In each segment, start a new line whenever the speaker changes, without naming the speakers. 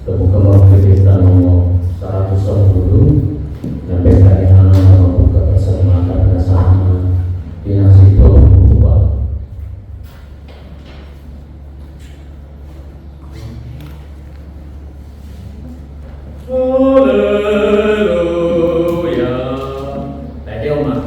Kebuka kita nomor 110 yang berkaitan dengan membuka keselamatan bersama dinasti berubah. Haleluya. Tadi Oma.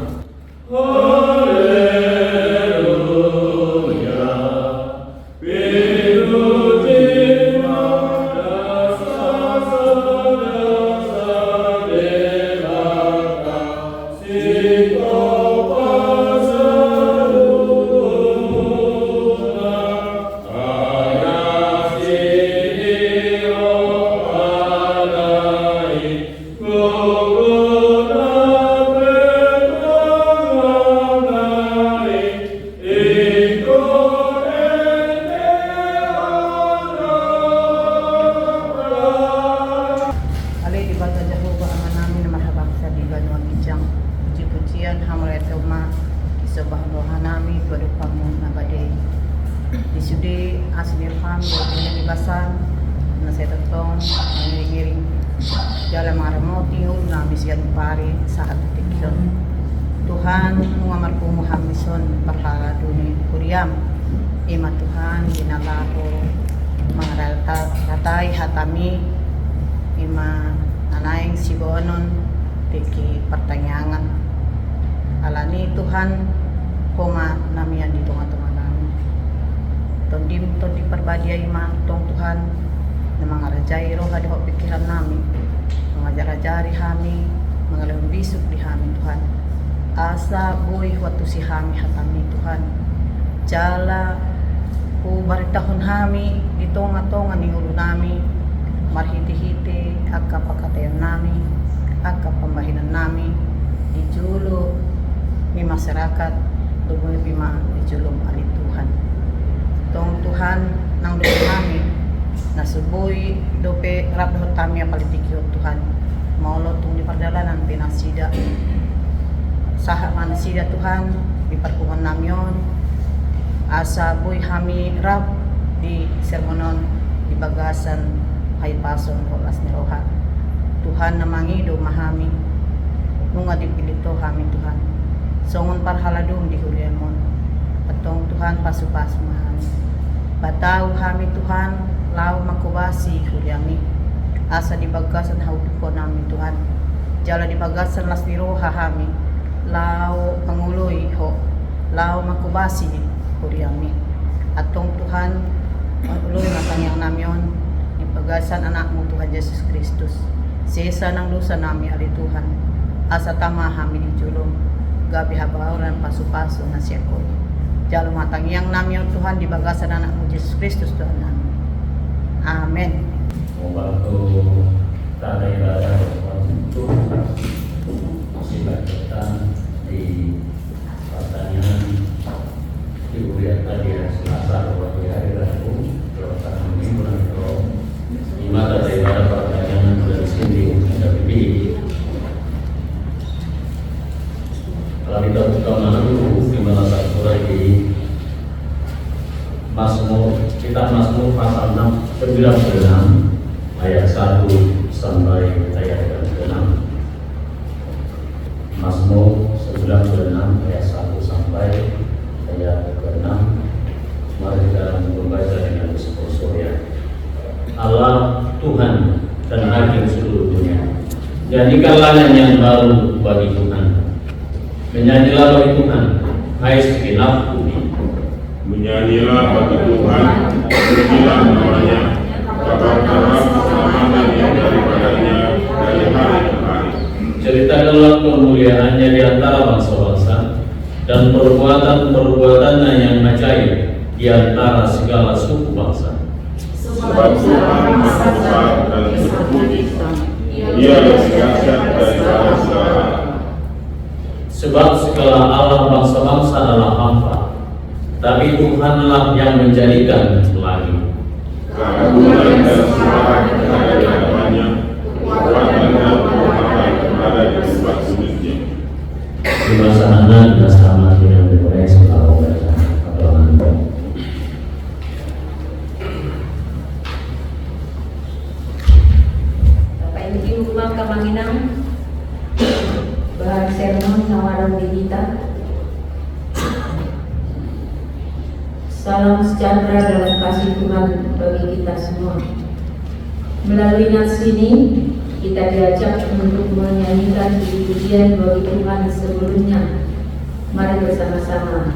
Puji-pujian hamlet Oma kisah doa nami pada pamun nabade disudi asli pam dengan dibasan na saya tetong ngiring jalan maramoti na bisian pari saat tikyon Tuhan mengamar Muhammadson perhala dunia kuriam ima Tuhan dinalaho mga ratay hatami ima anaing sibonon tiki pertanyaan alani Tuhan koma namian di tengah-tengah nami tondi perbadiai ma tong Tuhan na mga rajai roh hadi pikiran nami mengajar-ajari kami mengalami bisuk di kami Tuhan asa boy waktu si kami hatami Tuhan jala ku baritahon kami di tengah-tengah ni ulu nami marhiti-hiti akka pakatayan nami akka pembahinan nami dijulu ni masyarakat tubuh bima dijulum ali Tuhan tong Tuhan nang doa kami nasuboy dope rap kami politik Tuhan maulo tung di perjalanan pinasida saha mansida Tuhan di perkuhan namion asa boy kami rap di sermonon di bagasan hay pason kolas ni roha Tuhan namangido mahami nunga dipilito kami Tuhan songon parhaladum di huliamon patong Tuhan pasu-pasu mahami bataw kami Tuhan lau makubasi huliami asa di bagasan hauduko namin Tuhan jala di bagasan las ni roha kami lau panguloy ho lau makubasi huliami atong Tuhan panguloy matanyang namyon di bagasan anakmu Tuhan Yesus Kristus sesa ng lusa nami ari Tuhan asa tama kami di julong gabi habauran pasu-pasu na siya ko jalo matangyang nami ang Tuhan di bagasan anakmu Yesus Kristus Tuhan namin amen.
Membantu tanda ibadah waktu silakan di pertanyaan di uliat tadi Selasa waktu hari Rabu pelaksanaan minggu nanti di mata ibadah pertanyaan dari sini ada pilih kalau kita buka mana dulu di mana satu lagi kitab Mazmur pasal 96 ayat 1 sampai ayat 6. Mazmur 96 ayat 1 sampai ayat 6. Mari kita membaca dengan bersekutu ya. Allah Tuhan dan Hakim seluruh dunia. Jadikanlah yang baru bagi Tuhan. Menyanyilah bagi Tuhan, hai segenap bumi.
Menyanyilah bagi Tuhan, pujilah namanya, kabarkanlah keselamatan yang daripadanya dari hari ke hari.
Ceritakanlah kemuliaannya di antara bangsa-bangsa dan perbuatan-perbuatannya yang ajaib di antara segala suku bangsa.
Sebab Tuhan maha besar dan terpuji, Ia lebih dahsyat daripada segala.
Sebab segala Allah bangsa-bangsa adalah hampa, tapi Tuhanlah yang menjadikan langit.
Keagungan dan suara ada di hadapannya, kekuatan dan kehormatan ada di tempat sudutnya.
Di masa anak dan sama yang diperoleh selalu baca
Iti Rumah Kamanginang bahan sermon nawaran kita. Salam sejahtera dalam kasih Tuhan bagi kita semua. Melalui nats ini kita diajak untuk menyanyikan puji-pujian bagi Tuhan sebelumnya. Mari bersama-sama.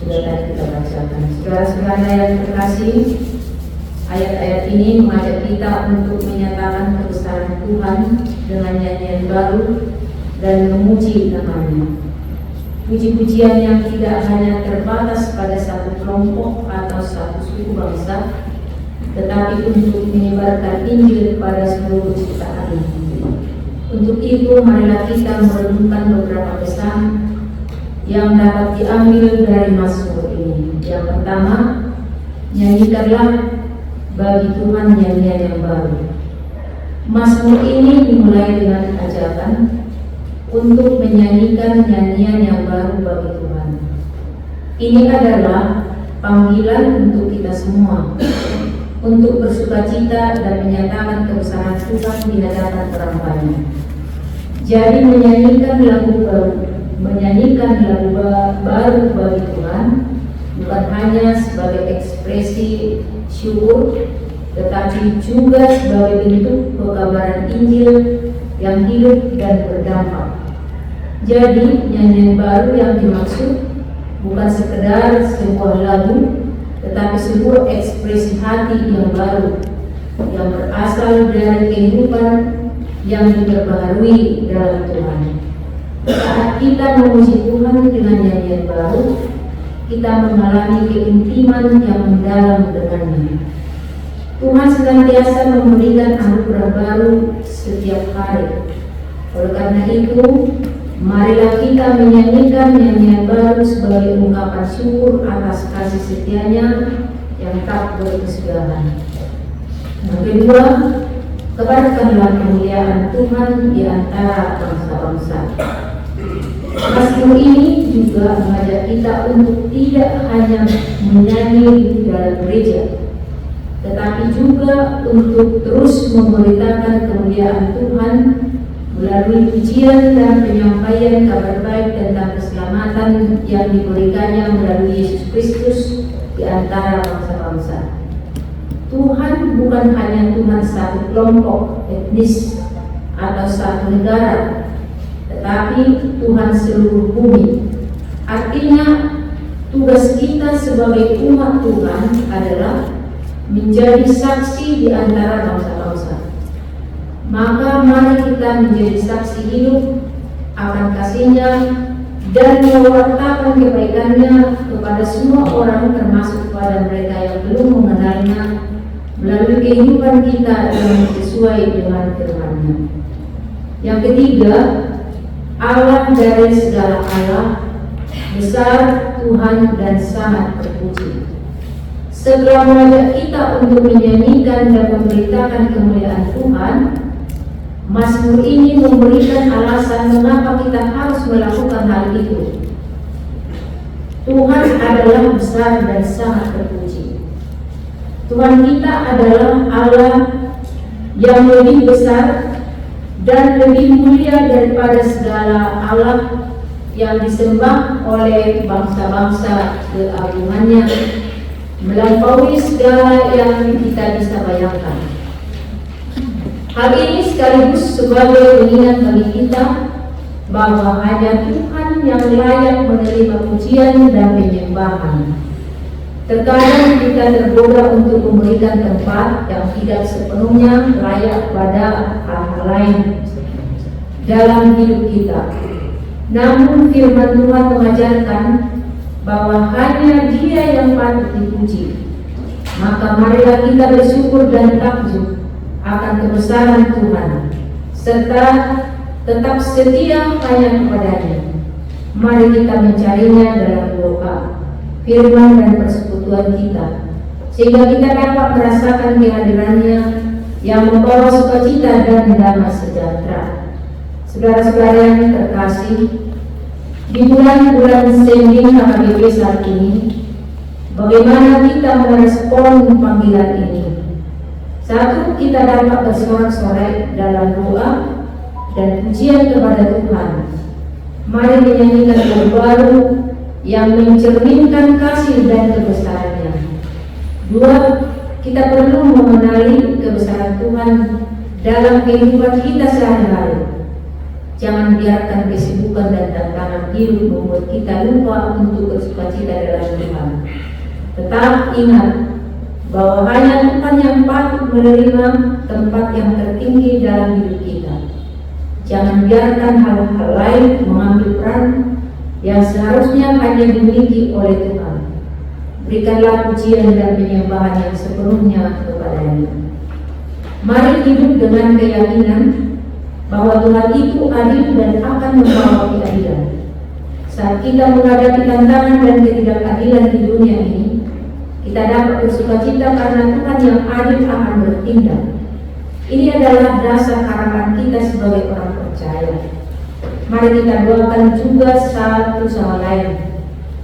Sudah tadi kita bacakan. Saudara-saudara yang terkasih, ayat-ayat ini mengajak kita untuk menyatakan kebesaran Tuhan dengan nyanyian baru dan memuji nama-Nya. Puji-pujian yang tidak hanya terbatas pada satu kelompok atau satu suku bangsa, tetapi untuk menyebarkan Injil pada seluruh ciptaan. Untuk itu, marilah kita merenungkan beberapa pesan yang dapat diambil dari Mazmur ini. Yang pertama, nyanyikanlah bagi Tuhan nyanyian yang baru. Mazmur ini dimulai dengan ajakan untuk menyanyikan nyanyian yang baru bagi Tuhan. Ini adalah panggilan untuk kita semua untuk bersukacita dan menyatakan kebesaran Tuhan di hadapan orang banyak. Jadi menyanyikan lagu baru bagi Tuhan bukan hanya sebagai ekspresi syukur, tetapi juga sebagai bentuk pekabaran Injil yang hidup dan berdampak. Jadi nyanyian baru yang dimaksud bukan sekedar sebuah lagu, tetapi sebuah ekspresi hati yang baru yang berasal dari kehidupan yang diperbaharui dalam Tuhan. Saat kita memuji Tuhan dengan nyanyian baru, kita mengalami keintiman yang mendalam dengannya. Tuhan senantiasa memberikan anugerah baru setiap hari. Oleh karena itu, marilah kita menyanyikan nyanyian baru sebagai ungkapan syukur atas kasih setianya yang tak berkesudahan. Yang kedua, kebarkanlah kemuliaan Tuhan di antara bangsa-bangsa. Mazmur ini juga mengajak kita untuk tidak hanya menyanyi di dalam gereja, tetapi juga untuk terus memberitakan kemuliaan Tuhan melalui pujian dan penyampaian kabar baik tentang keselamatan yang diberikannya melalui Yesus Kristus di antara bangsa-bangsa. Tuhan bukan hanya Tuhan satu kelompok etnis atau satu negara, tetapi Tuhan seluruh bumi. Artinya, tugas kita sebagai umat Tuhan adalah menjadi saksi di antara bangsa-bangsa. Maka mari kita menjadi saksi hidup akan kasih-Nya dan mewartakan kebaikan-Nya kepada semua orang, termasuk kepada mereka yang belum mengenal-Nya, melalui kehidupan kita yang sesuai dengan firman-Nya. Yang ketiga, Allah dari segala Allah, besar Tuhan dan sangat terpuji. Setelah mengajak kita untuk menyanyikan dan memberitakan kemuliaan Tuhan, Mazmur ini memberikan alasan mengapa kita harus melakukan hal itu. Tuhan adalah besar dan sangat terpuji. Tuhan kita adalah Allah yang lebih besar dan lebih mulia daripada segala Allah yang disembah oleh bangsa-bangsa keagungannya, melampaui segala yang kita bisa bayangkan. Hal ini sekaligus sebagai pengingat bagi kita bahwa hanya Tuhan yang layak menerima pujian dan penyembahan. Terkadang kita tergoda untuk memberikan tempat yang tidak sepenuhnya layak pada hal-hal lain dalam hidup kita. Namun firman Tuhan mengajarkan bahwa hanya Dia yang patut dipuji. Maka marilah kita bersyukur dan takjub akan kebesaran Tuhan, serta tetap setia hanya kepada-Nya. Mari kita mencari-Nya dalam doa, firman dan persekutuan kita, sehingga kita dapat merasakan kehadiran-Nya yang membawa sukacita dan damai sejahtera. Saudara-saudara yang terkasih, di bulan-bulan sending HKBP saat ini, bagaimana kita merespon panggilan ini? Satu, kita dapat bersorak-sorai dalam doa dan pujian kepada Tuhan. Mari menyanyikan lagu baru yang mencerminkan kasih dan kebesarannya. Dua, kita perlu mengenali kebesaran Tuhan dalam kehidupan kita sehari-hari. Jangan biarkan kesibukan dan tantangan hidup membuat kita lupa untuk bersukacita dalam Tuhan. Tetap ingat bahwa hanya Tuhan yang patut menerima tempat yang tertinggi dalam hidup kita. Jangan biarkan hal-hal lain mengambil peran yang seharusnya hanya dimiliki oleh Tuhan. Berikanlah pujian dan penyembahan yang sepenuhnya kepada-Nya. Mari hidup dengan keyakinan bahwa Tuhan itu adil dan akan membawa keadilan. Saat kita menghadapi tantangan dan ketidakadilan di dunia ini, kita dapat bersukacita karena Tuhan yang adil akan bertindak. Ini adalah dasar harapan kita sebagai orang percaya. Mari kita doakan juga satu sama lain,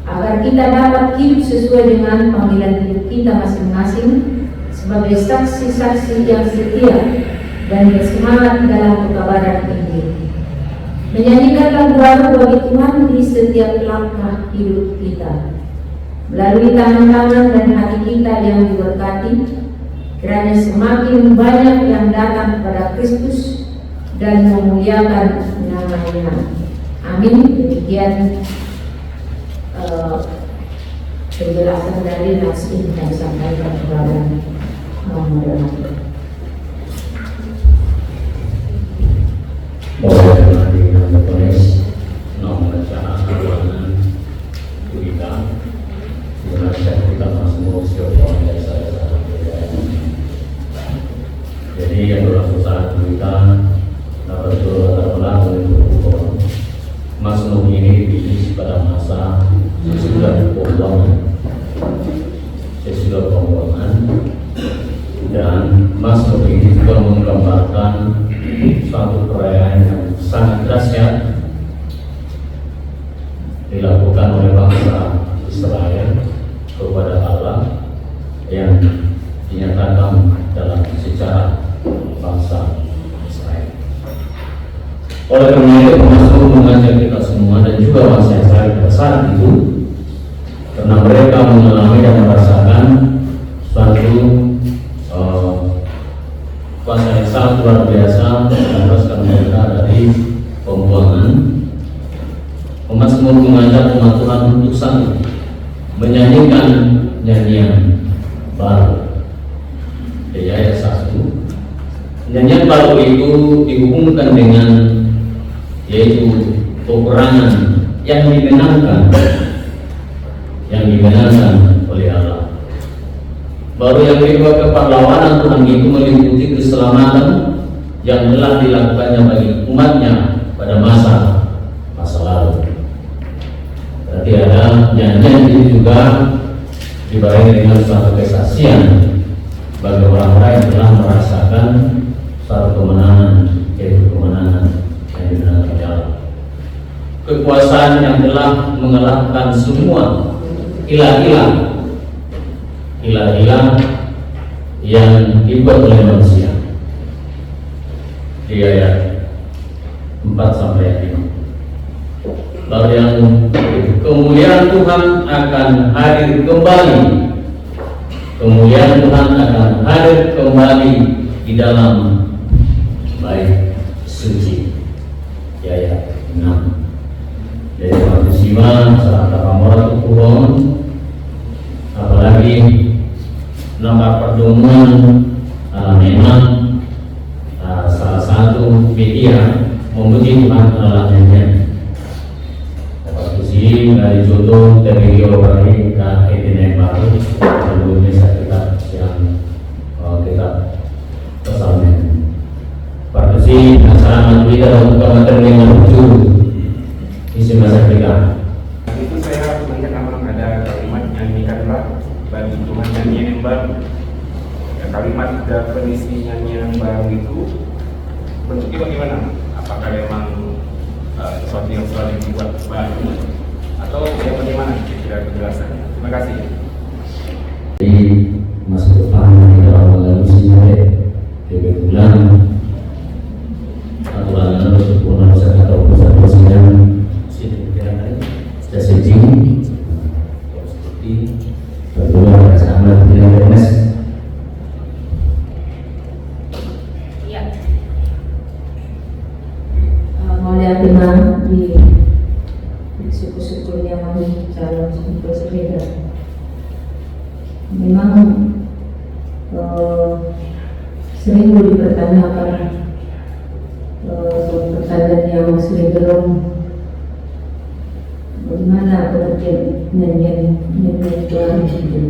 agar kita dapat hidup sesuai dengan panggilan hidup kita masing-masing sebagai saksi-saksi yang setia dan bersemangat dalam pekabaran Injil. Menyanyikan lagu baru bagi Tuhan di setiap langkah hidup kita. Melalui tangan-tangan dan hati kita yang diberkati, kiranya semakin banyak yang datang kepada Kristus dan memuliakan nama-Nya. Amin. Demikian penjelasan dari nats ini yang disampaikan kepada moderator.
Bahwa di nama Tuhan nomor cara keuangan kita Indonesia kita masuk siapa yang saya jadi yang berlaku kita dapat terlalu untuk masuk ini bisnis pada masa sesudah pembuangan dan masuk ini juga menggambarkan suatu perayaan yang sangat dahsyat dilakukan oleh bangsa Israel kepada Allah yang dinyatakan dalam sejarah bangsa Israel. Oleh karena itu, Masmur mengajak kita semua dan juga bangsa Israel pada saat itu, karena mereka mengalami dan merasakan suatu kuasa yang sangat luar biasa membebaskan mereka dari pembuangan. Mazmur mengajak umat Tuhan untuk satu menyanyikan nyanyian baru. Di ayat 1, nyanyian baru itu dihubungkan dengan yaitu peperangan yang dimenangkan oleh Allah. Baru yang kedua, kepahlawanan Tuhan itu meliputi keselamatan yang telah dilakukannya bagi umatnya pada masa lalu. Berarti ada nyanyian itu juga dibarengi dengan suatu kesaksian bagi orang-orang yang telah merasakan suatu kemenangan, yaitu kemenangan yang dimenangkan Allah. Kekuasaan yang telah mengalahkan semua ilah-ilah yang dibuat oleh manusia. Di ayat 4 sampai 5. Lalu yang kemuliaan Tuhan akan hadir kembali. Kemuliaan Tuhan akan hadir kembali di dalam bait suci. Di ayat 6. Jadi waktu siwa saat Pamora Tuhan, apalagi nomor pertemuan memang salah satu media memuji Tuhan Allahnya. Waktu sih dari jodoh dari Yohanes ke Eden yang baru sebelumnya kita yang kita pesannya. Waktu sih acara kita untuk materi yang lucu isi masa kita.
Itu saya melihat memang ada kalimat nyanyikanlah bagi Tuhan nyanyian yang baru. Ya, kalimat definisi nyanyian yang baru itu bentuknya bagaimana? Apakah memang sesuatu yang selalu dibuat baru atau ya bagaimana kira-kira penjelasannya? Terima kasih.
Jadi masuk ke dalam mengalami
di suku-sukunya calon bersepeda. Memang sering dipertanyakan pertanyaan yang sering bagaimana pengertian nyanyian baru itu.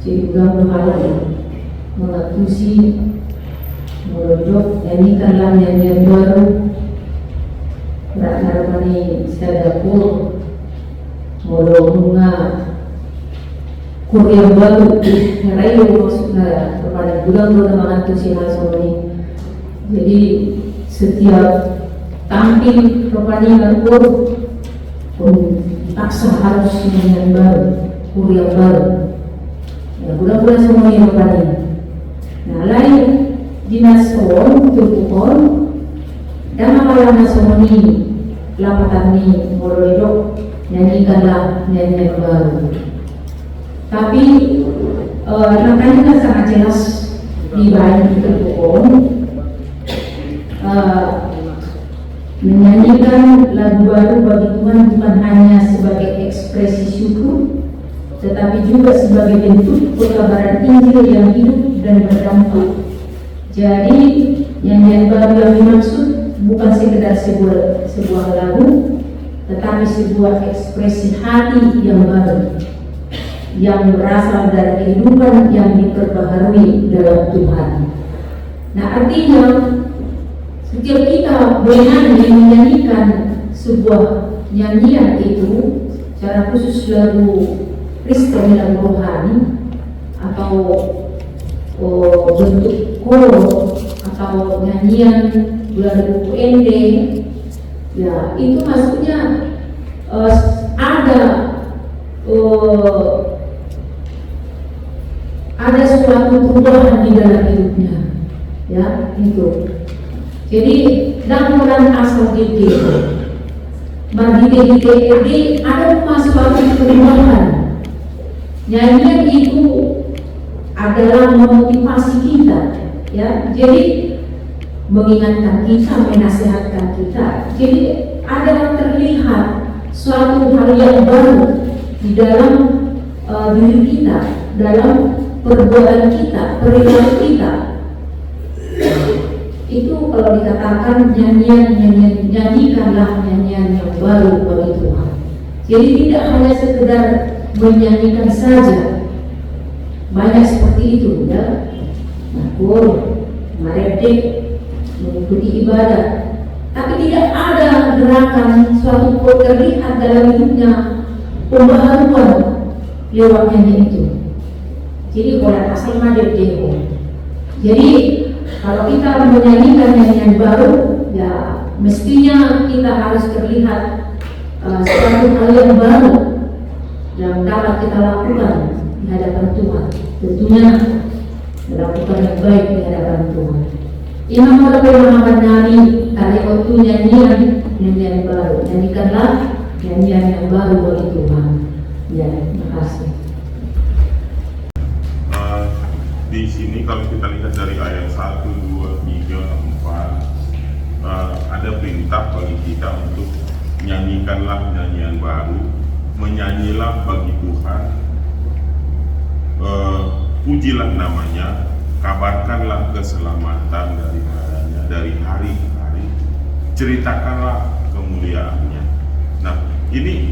Jadi mudah-mudahan mengakusi merojok nyanyikanlah nyanyian baru harapan sadapur molo bunga kuliah baru ngerayu maksudnya kepada bulan-bulan mengantusi hal ini. Jadi setiap tampil kepada kur pun taksa harus nyanyian baru, kuliah baru. Ya bulan-bulan semuanya kepada. Nah lain dinas on turukon dan amalana semoni lapatan ni moroidok nyanyikanlah nyanyian baru. Tapi makanya sangat jelas di bahan turukon menyanyikan lagu baru bagi Tuhan bukan hanya sebagai ekspresi syukur, tetapi juga sebagai bentuk pekabaran Injil yang hidup dan berdampak. Jadi nyanyian baru yang dimaksud bukan sekedar sebuah lagu, tetapi sebuah ekspresi hati yang baru, yang berasal dari kehidupan yang diperbaharui dalam Tuhan. Nah artinya setiap kita menyanyikan sebuah nyanyian itu, secara khusus lagu Kristen, lagu rohani, atau bentuk koro atau nyanyian lagu ende, ya itu maksudnya ada suatu perubahan di dalam hidupnya, ya itu. Jadi dalam asal gede, bagi gede ada suatu perubahan. Nyanyian itu adalah memotivasi kita, ya. Jadi mengingatkan kita, menasihatkan kita. Jadi ada terlihat suatu hal yang baru di dalam diri kita, dalam perbuatan kita, perilaku kita. Itu kalau dikatakan nyanyikanlah nyanyian yang baru bagi Tuhan. Jadi tidak hanya sekedar menyanyikan saja, banyak seperti itu, ya. Nakur, meredek, mengikuti ibadah, tapi tidak ada gerakan suatu terlihat dalam hidupnya pembaharuan lewat nyanyian itu. Jadi orang asal meredek. Jadi kalau kita menyanyikan nyanyian baru, ya mestinya kita harus terlihat suatu hal yang baru yang dapat kita lakukan di hadapan Tuhan. Tentunya melakukan yang baik di hadapan Tuhan. Imam Al-Quran nari kali waktu nyanyian baru. Nyanyikanlah nyanyian yang baru bagi Tuhan. Ya, terima kasih.
Di sini kalau kita lihat dari ayat 1, 2, 3, 4 ada perintah bagi kita untuk nyanyikanlah nyanyian baru, menyanyilah bagi Tuhan, pujilah namanya, kabarkanlah keselamatan daripadanya dari hari ke hari, ceritakanlah kemuliaannya. Nah ini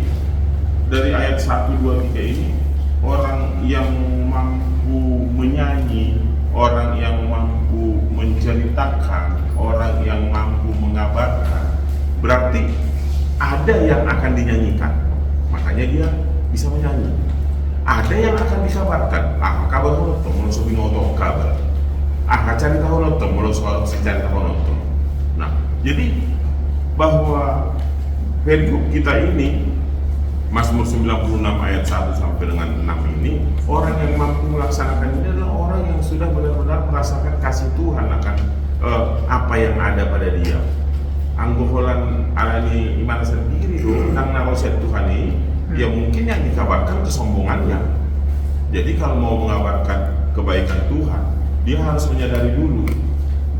dari ayat 1, 2, 3 ini orang yang mampu menyanyi, orang yang mampu menceritakan, orang yang mampu mengabarkan, berarti ada yang akan dinyanyikan, makanya dia bisa menyanyi. Ada yang akan dikabarkan, kabar nonton, mulai sobinoto kabar, cari tahu nonton, mulai soal cari tahu nonton. Nah, jadi bahwa pergub kita ini Mazmur 96 ayat 1 sampai dengan 6 ini, orang yang mampu melaksanakan ini adalah orang yang sudah benar-benar merasakan kasih Tuhan akan apa yang ada pada dia. Anggoholan alani iman sendiri tentang naroset Tuhan ini, ya mungkin yang dikabarkan kesombongannya. Jadi kalau mau mengabarkan kebaikan Tuhan, dia harus menyadari dulu,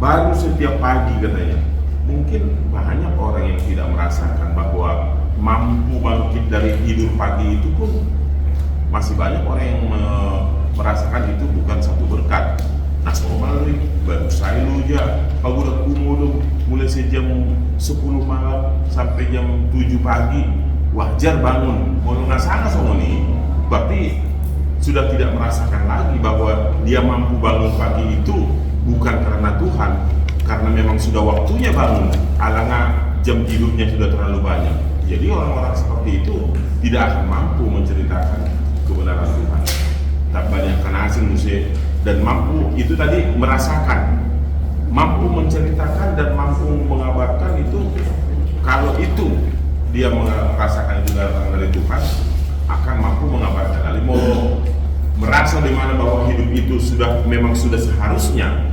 baru setiap pagi katanya, mungkin banyak orang yang tidak merasakan bahwa mampu bangkit dari tidur pagi itu pun masih banyak orang yang merasakan itu bukan satu berkat. Nah, Maghrib baru saya luja, kalau udah kumodo mulai sejam 10 malam sampai jam 7 pagi wajar bangun. Kalau nggak sana semua nih, berarti sudah tidak merasakan lagi bahwa dia mampu bangun pagi itu bukan karena Tuhan, karena memang sudah waktunya bangun, alangkah jam tidurnya sudah terlalu banyak. Jadi orang-orang seperti itu tidak akan mampu menceritakan kebenaran Tuhan. Tak banyak karena asing musuh dan mampu itu tadi merasakan, mampu menceritakan dan mampu mengabarkan itu. Kalau itu dia merasakan itu datang dari Tuhan, akan mampu mengabarkan. Ali mau merasa di mana bahwa hidup itu memang sudah seharusnya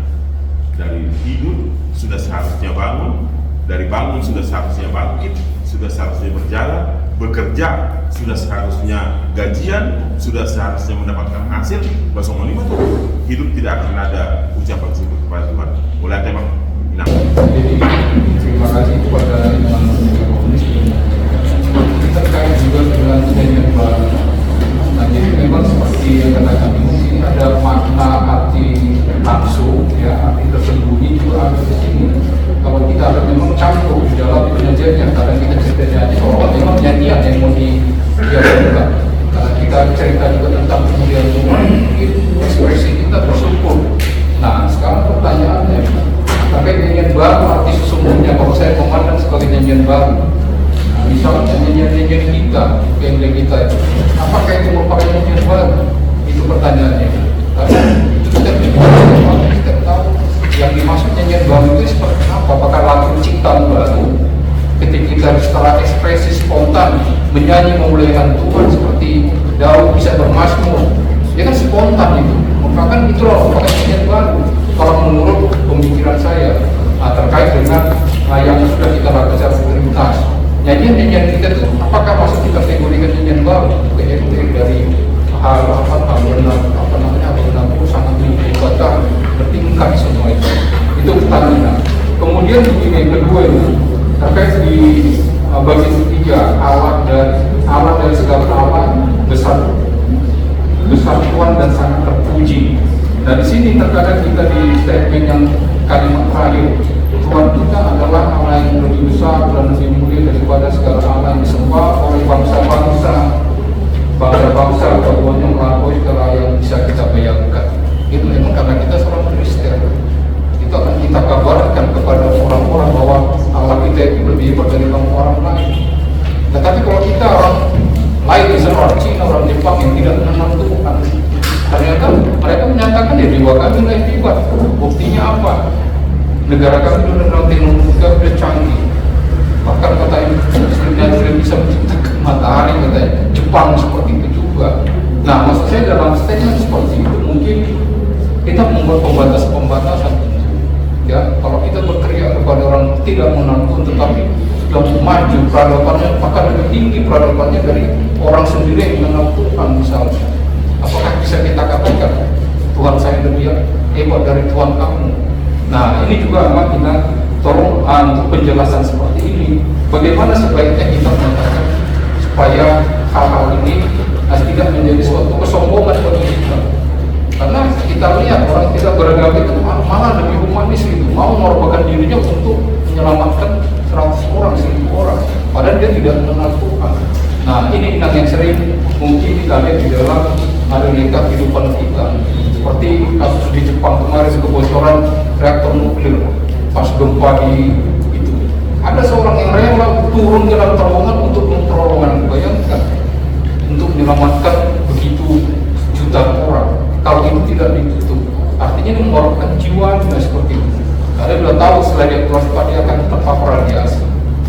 dari tidur, sudah seharusnya bangun, dari bangun sudah seharusnya bangkit, sudah seharusnya berjalan, bekerja, sudah seharusnya gajian, sudah seharusnya mendapatkan hasil. Bahasa lima tuh hidup tidak akan ada ucapan syukur kepada Tuhan. Mulai tembak. Nah.
Jadi terima kasih kepada teman-teman komunis. Terkait juga dengan kejadian baru. Nah, jadi memang seperti yang katakan ini ada makna arti langsung, ya, arti tersembunyi juga ada di sini. Kalau kita ada memang campur di dalam penyajiannya, kadang kita ceritanya aja kalau memang nyanyian yang mau dilakukan. Karena kita cerita juga tentang kemuliaan Tuhan, ekspresi kita bersyukur. Nah, sekarang pertanyaannya, terkait nyanyian baru arti sesungguhnya kalau saya memandang sebagai nyanyian baru. Nah, misalnya nyanyian kita, geng-geng kita itu, apakah itu merupakan nyanyian baru? Itu pertanyaannya. Karena itu kita tahu yang dimaksud nyanyian baru itu seperti apa? Apakah lagu ciptaan baru ketika kita setelah ekspresi spontan menyanyi memuliakan Tuhan seperti Daud bisa bermazmur, ya kan spontan itu, merupakan itu merupakan nyanyian baru kalau menurut pemikiran saya. Terkait dengan yang sudah kita lakukan secara prioritas, nyanyian kita itu apakah masuk kita kategorikan nyanyian baru? Yaitu dari hal sangat dibuatkan bertingkat semua itu pertanyaan. Kemudian begini, yang kedua ini terkait di bagian ketiga, alat dari segala alat besar Tuhan dan sangat terpuji. Dan di sini terkadang kita di statement yang kalimat terakhir, Tuhan kita adalah Allah yang lebih besar dan lebih mulia daripada segala Allah yang disembah oleh bangsa-bangsa bahwanya melampaui segala yang bisa kita bayangkan. Itu memang karena kita seorang Kristen, itu akan kita kabarkan kepada orang-orang bahwa Allah kita itu lebih hebat dari orang lain. Tetapi kalau kita orang lain, misalnya orang Cina, orang Jepang yang tidak mengenal Tuhan, ternyata mereka menyatakan ya jiwa kami lebih hebat. Buktinya apa? Negara kami sudah teknologi sudah canggih. Bahkan katanya sudah bisa menciptakan matahari, katanya Jepang seperti itu juga. Nah, maksud saya dalam statement seperti itu mungkin kita membuat pembatasan. Ya, kalau kita berteriak kepada orang tidak mengenal Tuhan tetapi sudah maju peradabannya, maka lebih tinggi peradabannya dari orang sendiri yang mengenal Tuhan misalnya. Apakah bisa kita katakan Tuhan saya lebih hebat dari Tuhan kamu? Nah, ini juga amat kita tolong untuk penjelasan seperti ini. Bagaimana sebaiknya kita mengatakan supaya hal-hal ini tidak menjadi suatu kesombongan bagi kita. Karena kita lihat orang tidak beragama itu malah lebih humanis gitu, mau mengorbankan dirinya untuk menyelamatkan 100 orang, 1000 orang, padahal dia tidak mengenal Tuhan. Nah, ini yang sering mungkin kita lihat di dalam realita kehidupan kita. Seperti kasus di Jepang kemarin, kebocoran reaktor nuklir pas gempa di itu. Ada seorang yang rela turun ke dalam terowongan untuk memperolongan, bayangkan, untuk menyelamatkan begitu jutaan orang. Kalau itu tidak ditutup, artinya mengorbankan jiwanya seperti itu. Karena sudah tahu setelah dia keluar dia akan terpapar radiasi.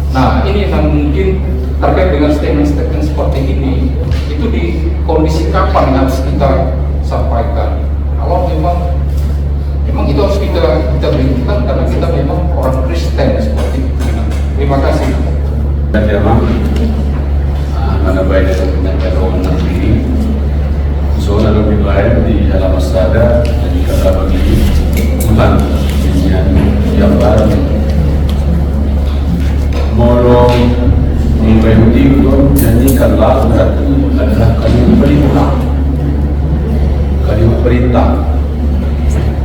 Nah, ini yang mungkin terkait dengan statement-statement seperti ini, itu di kondisi kapan yang harus kita sampaikan. Kalau memang itu harus kita berikan karena kita memang orang Kristen seperti itu. Terima kasih.
Dan memang mana baik dari penyakit orang negeri, zona lebih baik di dalam masada dan di kata bagi Tuhan yang baru penting untuk menyanyikanlah berarti adalah kalimat perintah. Kalimat perintah.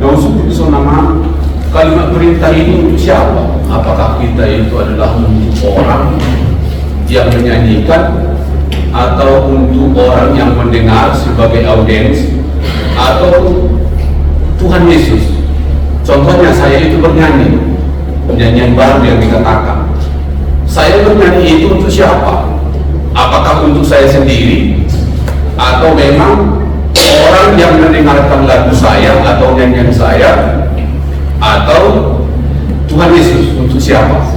Dan untuk itu nama kalimat perintah ini untuk siapa? Apakah kita itu adalah untuk orang yang menyanyikan, atau untuk orang yang mendengar sebagai audiens, atau Tuhan Yesus? Contohnya saya itu bernyanyi, nyanyian baru yang dikatakan. Saya bernyanyi itu untuk siapa? Apakah untuk saya sendiri, atau memang orang yang mendengarkan lagu saya atau nyanyian saya, atau Tuhan Yesus? Untuk siapa?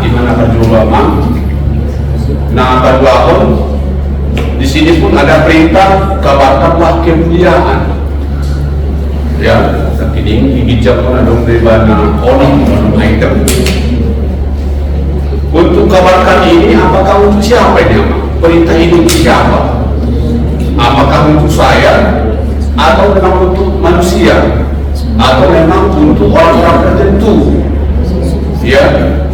Di mana perjuangan? Nah, berdoa di sini pun ada perintah, kabarkanlah kemuliaan. Ya, ini dibijakkan ada bagaimana orang item. Untuk kabarkan ini, apakah untuk siapa ini? Perintah ini untuk siapa? Apakah untuk saya, atau memang untuk manusia, atau memang untuk orang-orang tertentu? Ya,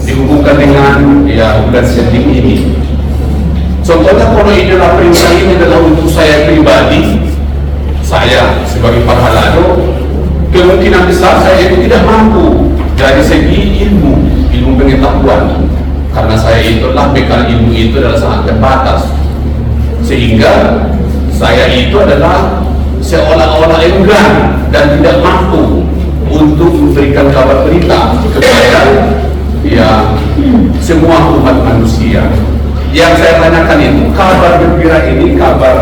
dihubungkan dengan bulan setting ini. Contohnya kalau inilah perintah ini adalah untuk saya pribadi, saya sebagai parhalado, kemungkinan besar saya itu tidak mampu dari segi ilmu pengetahuan, karena saya itulah bekal ilmu itu adalah sangat terbatas, sehingga saya itu adalah seolah-olah enggan dan tidak mampu untuk memberikan kabar berita kepada semua umat manusia. Yang saya tanyakan itu kabar gembira ini, kabar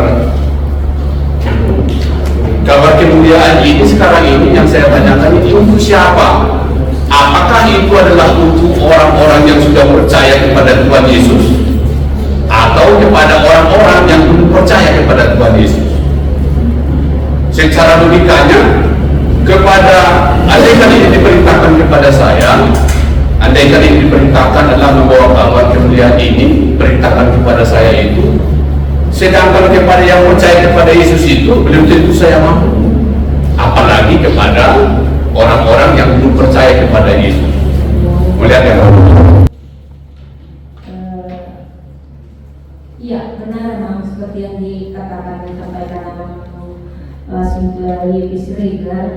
kemuliaan ini sekarang ini yang saya tanyakan ini untuk siapa? Apakah itu adalah untuk orang-orang yang sudah percaya kepada Tuhan Yesus, atau kepada orang-orang yang belum percaya kepada Tuhan Yesus? Secara logikanya, andaikan ini diperintahkan kepada saya, andaikan ini diperintahkan adalah membawa kabar kemuliaan ini, perintahkan kepada saya itu, sedangkan kepada yang percaya kepada Yesus itu belum tentu saya mampu, apalagi kepada orang-orang yang belum percaya kepada Yesus. Melihat ya?
Iya, benar memang seperti yang dikatakan disampaikan Saudari Bisregar.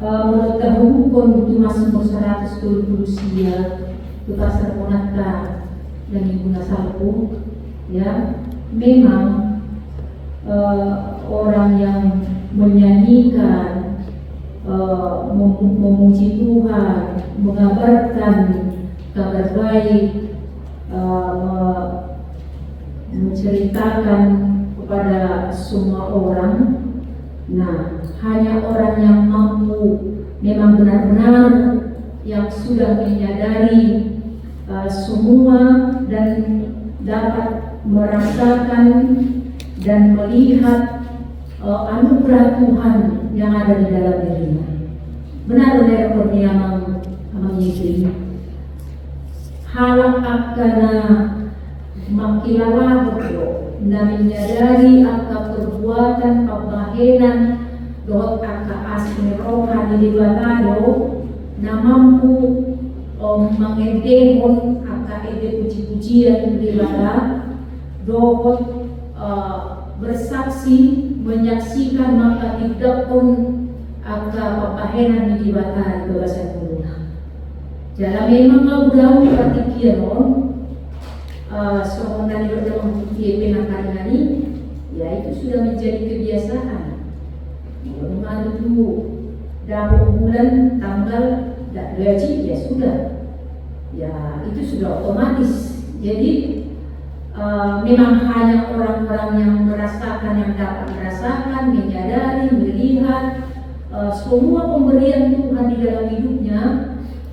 Menurut hukum di Mazmur 120 itu pasal punata dan ibu nasalku, ya, memang orang yang menyanyikan, memuji Tuhan, mengabarkan kabar baik, menceritakan kepada semua orang. Nah, hanya orang yang mampu memang benar-benar yang sudah menyadari semua dan dapat merasakan dan melihat anugerah Tuhan yang ada di dalam dirinya. Benar-benar kurnia mengikuti halak akana makilala betul na menyadari akan perbuatan pembahenan dohot akan asmi rohani di batado na mampu mengedehon akan ide puji-pujian di bata dohot bersaksi menyaksikan maka tidak pun akan pembahenan di bata bahasa Indonesia. Jadi memang gaul partikian soalnya di dalam penakan ini, ya itu sudah menjadi kebiasaan. Mengadu dahulu bulan tanggal gaji ya sudah, ya itu sudah otomatis. Jadi memang hanya orang-orang yang merasakan, yang dapat merasakan, menyadari, melihat semua pemberian Tuhan di dalam hidupnya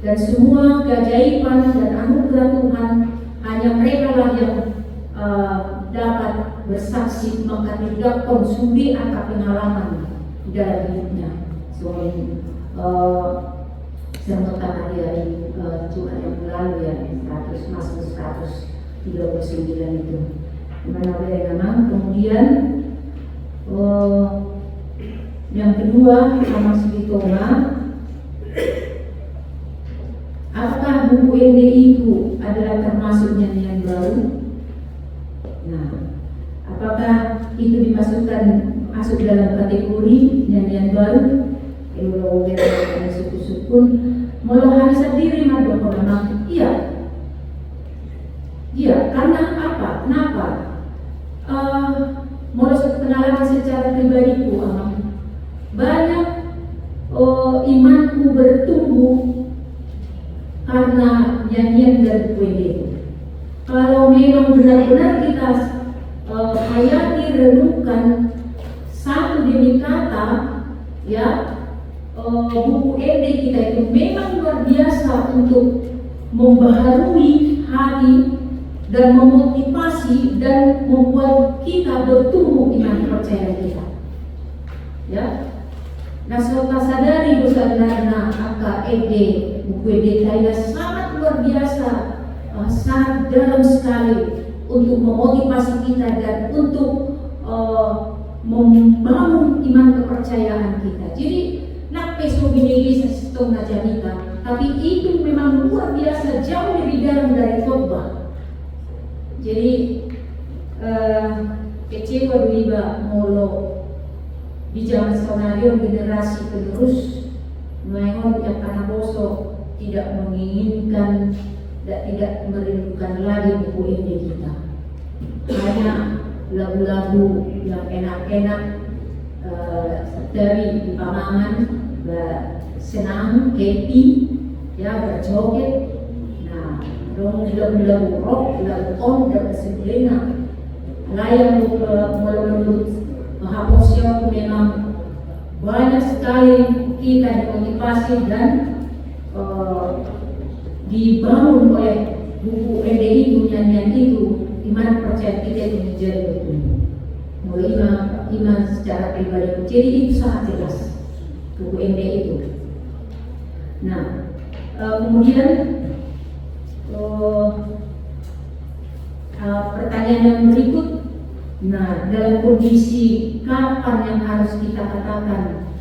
dan semua keajaiban dan anugerah Tuhan. Hanya mereka lah yang dapat bersaksi, maka tidak konsumsi akan pengalaman di dalam hidupnya. Soalnya semoga hari Jumat yang lalu ya, Mazmur 139 itu. Dimana memang kemudian yang kedua sama Sibitoma, apakah buku ende itu adalah termasuk nyanyian baru? Nah, apakah itu masuk dalam kategori nyanyian baru? Kalau kita suku-sukun melohani sendiri madu memang iya. Iya, karena apa? Kenapa? Menurut pengalaman secara pribadiku, banyak imanku bertumbuh karena nyanyian dan buku itu. Kalau memang benar-benar kita hayati, renungkan satu demi kata, ya, buku ende kita itu memang luar biasa untuk membaharui hati dan memotivasi dan membuat kita bertumbuh iman percaya kita. Ya, nah serta sadari besadarna AKED buku ende kita sangat luar biasa, sangat dalam sekali untuk memotivasi kita dan untuk membangun iman kepercayaan kita. Jadi nak peso binili setengah janita, tapi itu memang luar biasa, jauh lebih dalam dari khotbah. Jadi kecewa dua molo di zaman skenario generasi penerus mengenai yang karena bosok tidak menginginkan dan tidak merindukan lagi buku ini kita. Hanya lagu-lagu yang enak-enak dari di Pamangan, senang, happy, ya, berjoget. Nah, lagu-lagu rock, lagu on dan sebagainya. Layak menurut Mahaposya memang banyak sekali kita dimotivasi dan dibangun oleh buku ende itu, nyanyian itu, iman percaya kita itu menjadi bertumbuh. Mulai iman secara pribadi, jadi itu sangat jelas buku ende itu. Nah, kemudian pertanyaan yang berikut, nah dalam kondisi kapan yang harus kita katakan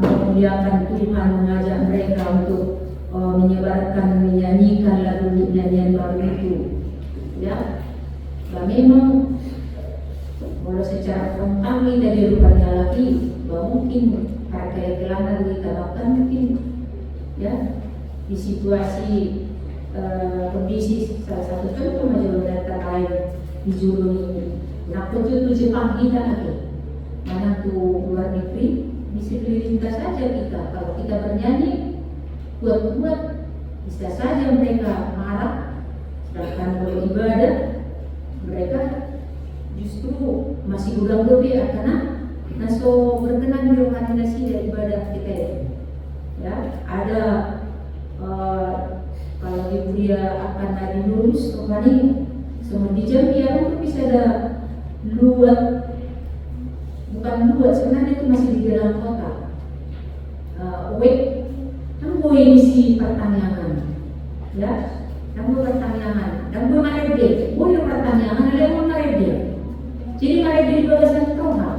memuliakan Tuhan, mengajak mereka untuk menyebarkan, menyanyikan lagu nyanyian baru itu, ya, nah, memang kalau secara frontal kita dirubahnya lagi, mungkin harga kelana kita bahkan mungkin, ya, di situasi kondisi salah satu contoh majalah lain di Julu ini, nak tujuh Jepang kita lagi, mana tuh luar negeri, di sekeliling kita saja kita, kalau kita bernyanyi buat bisa saja mereka marah, sedangkan kalau ibadah mereka justru masih ulang lebih karena naso berkenan di organisasi dari ibadah kita ya. Ada kalau ibu dia akan hari lulus kembali semua di Jambi ya, itu bisa ada luar, bukan luar sebenarnya itu masih di dalam kota. Boleh isi pertanyaan, ya, kamu pertanyaan, dan boleh marede, boleh pertanyaan, ada yang marede. Jadi marede di bawah Tuhan,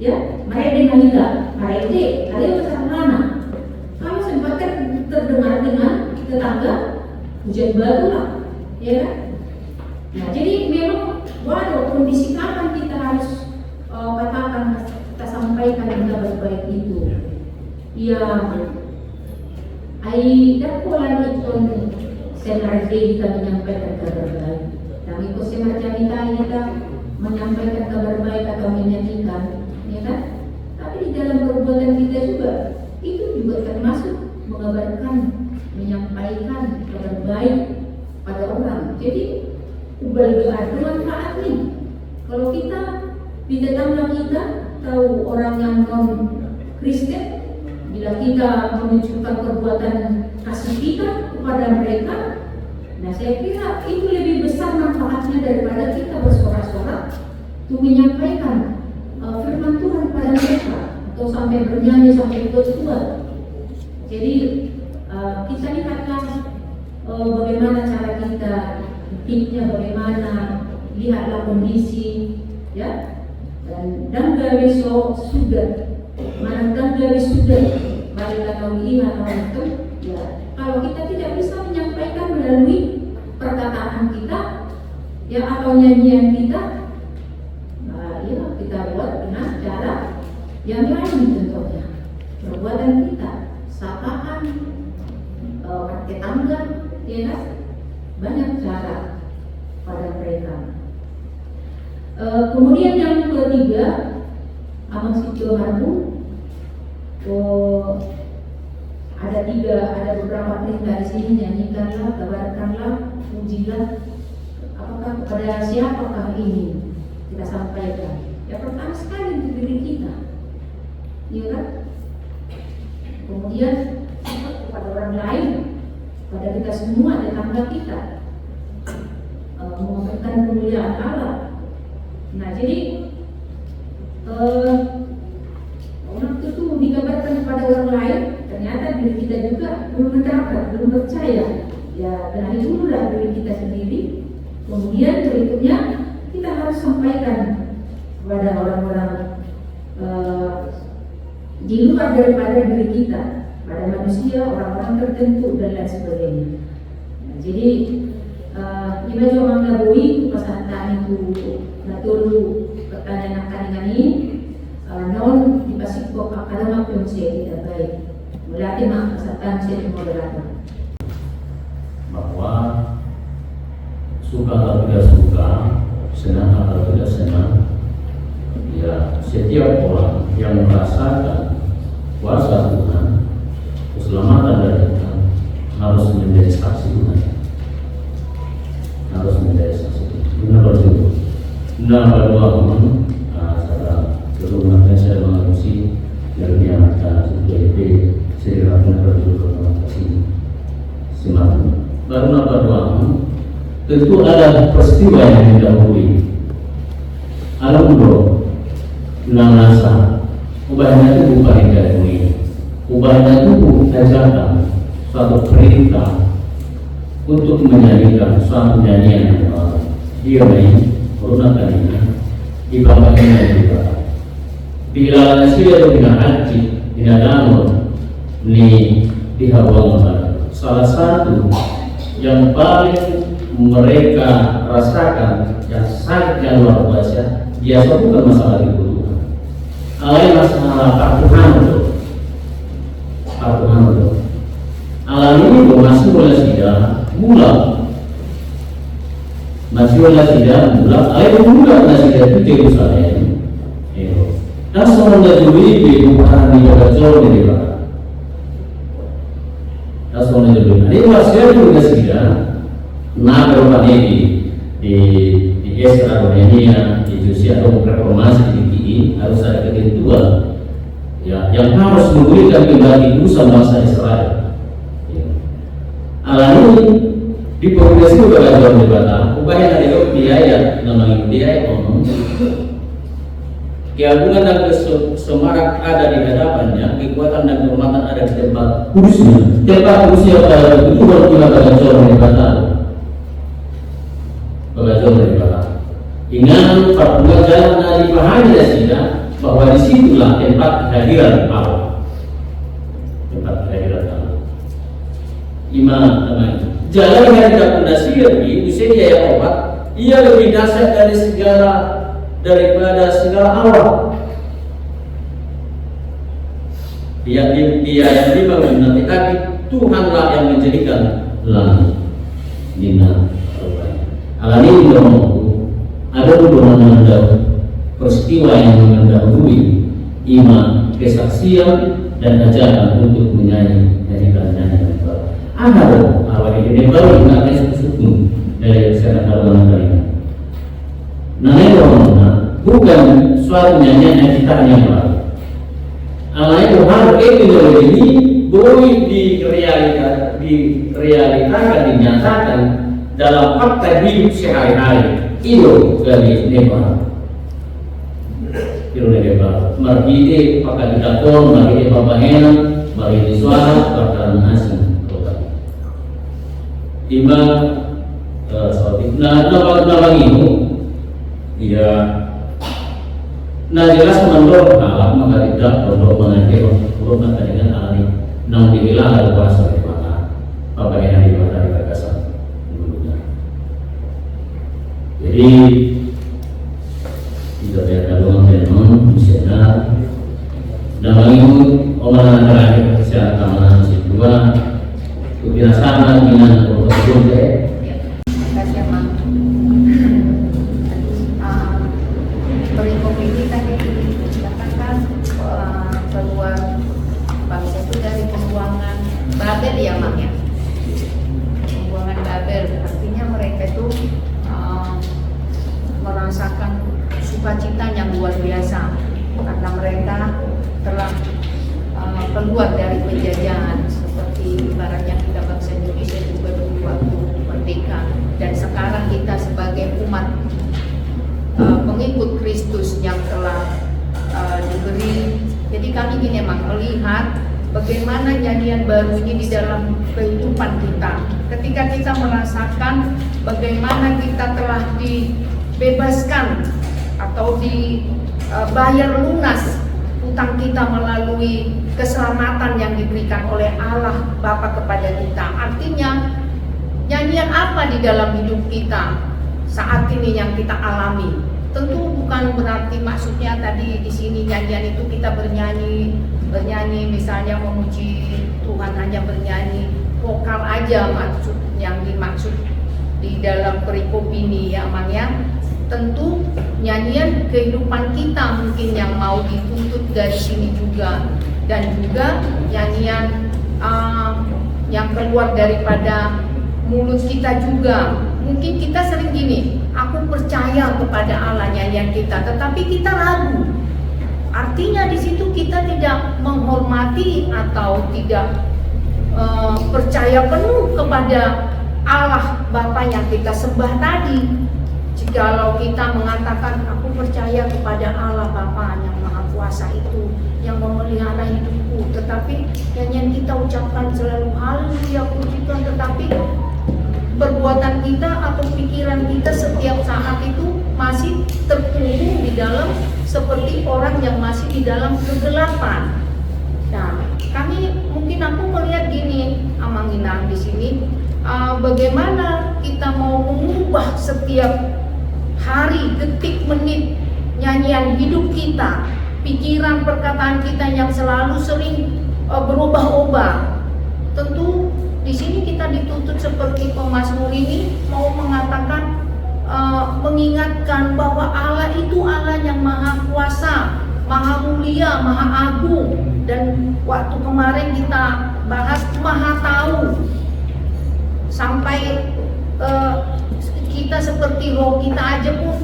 ya, marede nalika, marede, kalian besar mana? Kalau sempat kan terdengar dengan tetangga, hujan batu lah, ya. Nah, jadi memang waduh kondisi kapan kita harus katakan, kita sampaikan dengan baik-baik itu, ya. Dan pola itu semacam kita menyampaikan kabar baik. Dan itu semacam kita menyampaikan kabar baik atau menyanyikan, ya kan? Tapi di dalam perbuatan kita juga itu juga termasuk mengabarkan, menyampaikan kabar baik pada orang. Jadi bermanfaat nih. Kalau kita di tetangga kita tahu orang yang non Kristen, bila kita menunjukkan perbuatan kasih kita kepada mereka, nah saya kira itu lebih besar manfaatnya daripada kita bersorak-sorak untuk menyampaikan firman Tuhan pada mereka atau sampai bernyanyi sampai kuat. Jadi kita lihatlah bagaimana cara kita, tipnya bagaimana, lihatlah kondisi, ya, dan besok sudah. Manakah dari sudah balik atau iman atau itu, ya, kalau Kalau kita tidak bisa menyampaikan melalui perkataan kita, ya atau nyanyian kita, nah, ya kita buat dengan cara yang lain contohnya. Perbuatan kita, sapaan, pakai tangga, ya kan? Banyak cara pada mereka. Kemudian yang ketiga, Abang Sitio Harbu, ada beberapa perintah di sini, nyanyikanlah, kabarkanlah, pujilah. Apakah kepada siapakah ini kita sampaikan? Ya pertama sekali untuk diri kita, iya kan? Kemudian kepada orang lain, pada kita semua, tetangga kita, mengabarkan kemuliaan Allah. Nah jadi orang itu dikabarkan kepada orang lain, ternyata diri kita juga belum mendapat, belum percaya. Ya benahi dulu lah diri kita sendiri. Kemudian berikutnya kita harus sampaikan kepada orang-orang di luar daripada diri kita, pada manusia, orang-orang tertentu dan lain sebagainya. Nah, jadi iba juga menggabui pasangan itu natulu pertanyaan akan ini non dipasipok akadema pemse tidak baik melatih mak pasangan saya moderator
bahwa suka atau tidak suka, senang atau tidak senang, ya setiap orang yang merasakan kuasa Tuhan, keselamatan dari Tuhan harus menjadi saksi Tuhan, harus menjadi saksi. Benar betul. Nah, berdoa sekarang berumah saya mengurusi dalamnya jadi saya akan berdoa kasih semakin baru berdoa. Tentu ada peristiwa yang didahului. Alam bro, nangasa, ubahnya itu bukan dari ini. Ubahnya itu ajakan suatu perintah untuk menyanyikan suatu nyanyian yang baru. Dia main gunakan ini ibadahnya juga. Bila nasihat dengan haji dengan danur ni dihawang salah satu yang paling mereka rasakan yang sangat yang luar biasa, biasa bukan masalah kebutuhan, alain masalah Tuhan itu, Tuhan itu. Alam ini masih boleh tidak mula, masih boleh tidak mula, alain mula masih tidak itu Yerusalem. Dan semua dari ini bukan di Bogor di Barat. Dan semua dari ini masih juga tidak. Nah, beberapa di Esra Romania, di Josia atau reformasi di PI harus ada ketentuan ya, yang harus memberikan kembali usaha bangsa Israel. Ya. Alam ini di progresi beragam debata, upaya dari biaya namanya biaya umum. Keagungan dan kesemarak ada di hadapannya, kekuatan dan kehormatan ada di tempat kudusnya. Tempat kudusnya itu baru kita belajar debata. Belajar dari belakang. Ingat perbuatan jalan dari pahami tidak bahwa disitulah tempat kehadiran Allah. Tempat kehadiran Allah. Iman teman. Jalan yang tidak fondasi ini, misalnya ya obat, ia lebih dahsyat dari daripada segala awal. Dia yang dibangun nanti tapi Tuhanlah yang menjadikan langit. Bina. Alam ini ada hubungan peristiwa yang mendahului iman, kesaksian dan ajaran untuk menyanyikan nyanyian baru. Ada awal ini baru mengenai suku dari sekarang kalau kalian. Nah itu bukan suatu nyanyian yang kita hanya baru. Alam itu harus ini boleh direalitakan, dinyatakan dalam fakta hidup sehari-hari. Itu dari Nepal. Itu dari Nepal. Mari kita pakai dakon, mari kita papahenan, mari kita suara, bakaran asing. Imam nama ini, ya, nah jelas menurut alam maka tidak perlu mengajar, perlu dengan alam nang dibilang ada kuasa di mana. Bapak yang di mana di Kakasan dulunya. Jadi tidak ada doang memang misalnya dalam itu omongan terakhir kesehatan kedua kebiasaan dengan protokol
Kasih Mang. Perikop ini tadi dikatakan keluar bangsa itu dari pembuangan Babel ya Mang ya. Pembuangan Babel artinya mereka itu merasakan sukacita yang luar biasa karena mereka telah keluar dari penjajahan, seperti ibaratnya kita bangsa Indonesia juga dulu waktu merdeka, dan sekarang kita sebagai umat pengikut Kristus yang telah diberi. Jadi kami gini emang melihat bagaimana nyanyian baru ini di dalam kehidupan kita. Ketika kita merasakan bagaimana kita telah dibebaskan atau dibayar lunas utang kita melalui keselamatan yang diberikan oleh Allah Bapa kepada kita. Artinya nyanyian apa di dalam hidup kita saat ini yang kita alami? Tentu bukan berarti maksudnya tadi di sini nyanyian itu kita bernyanyi misalnya memuji Tuhan hanya bernyanyi vokal aja, maksud yang dimaksud di dalam perikop ini ya Mang ya. Tentu nyanyian kehidupan kita mungkin yang mau dituntut dari sini juga, dan juga nyanyian yang keluar daripada mulut kita juga. Mungkin kita sering gini, aku percaya kepada Allah nyanyian kita, tetapi kita ragu. Artinya di situ kita tidak menghormati atau tidak percaya penuh kepada Allah Bapa yang kita sembah tadi. Jikalau kita mengatakan aku percaya kepada Allah Bapa yang Maha Kuasa itu yang memelihara hidupku, tetapi nyanyian kita ucapkan selalu haleluya puji Tuhan, tetapi perbuatan kita atau pikiran kita setiap saat itu masih terkungkung di dalam seperti orang yang masih di dalam kegelapan. Nah, mungkin aku melihat gini, Amang Inang di sini, bagaimana kita mau mengubah setiap hari, detik, menit nyanyian hidup kita, pikiran, perkataan kita yang selalu sering berubah-ubah. Tentu di sini kita dituntut seperti pemazmur ini mau mengatakan, mengingatkan bahwa Allah itu Allah yang Maha Kuasa, Maha Mulia, Maha Agung, dan waktu kemarin kita bahas Maha Tahu, sampai kita seperti roh kita aja pun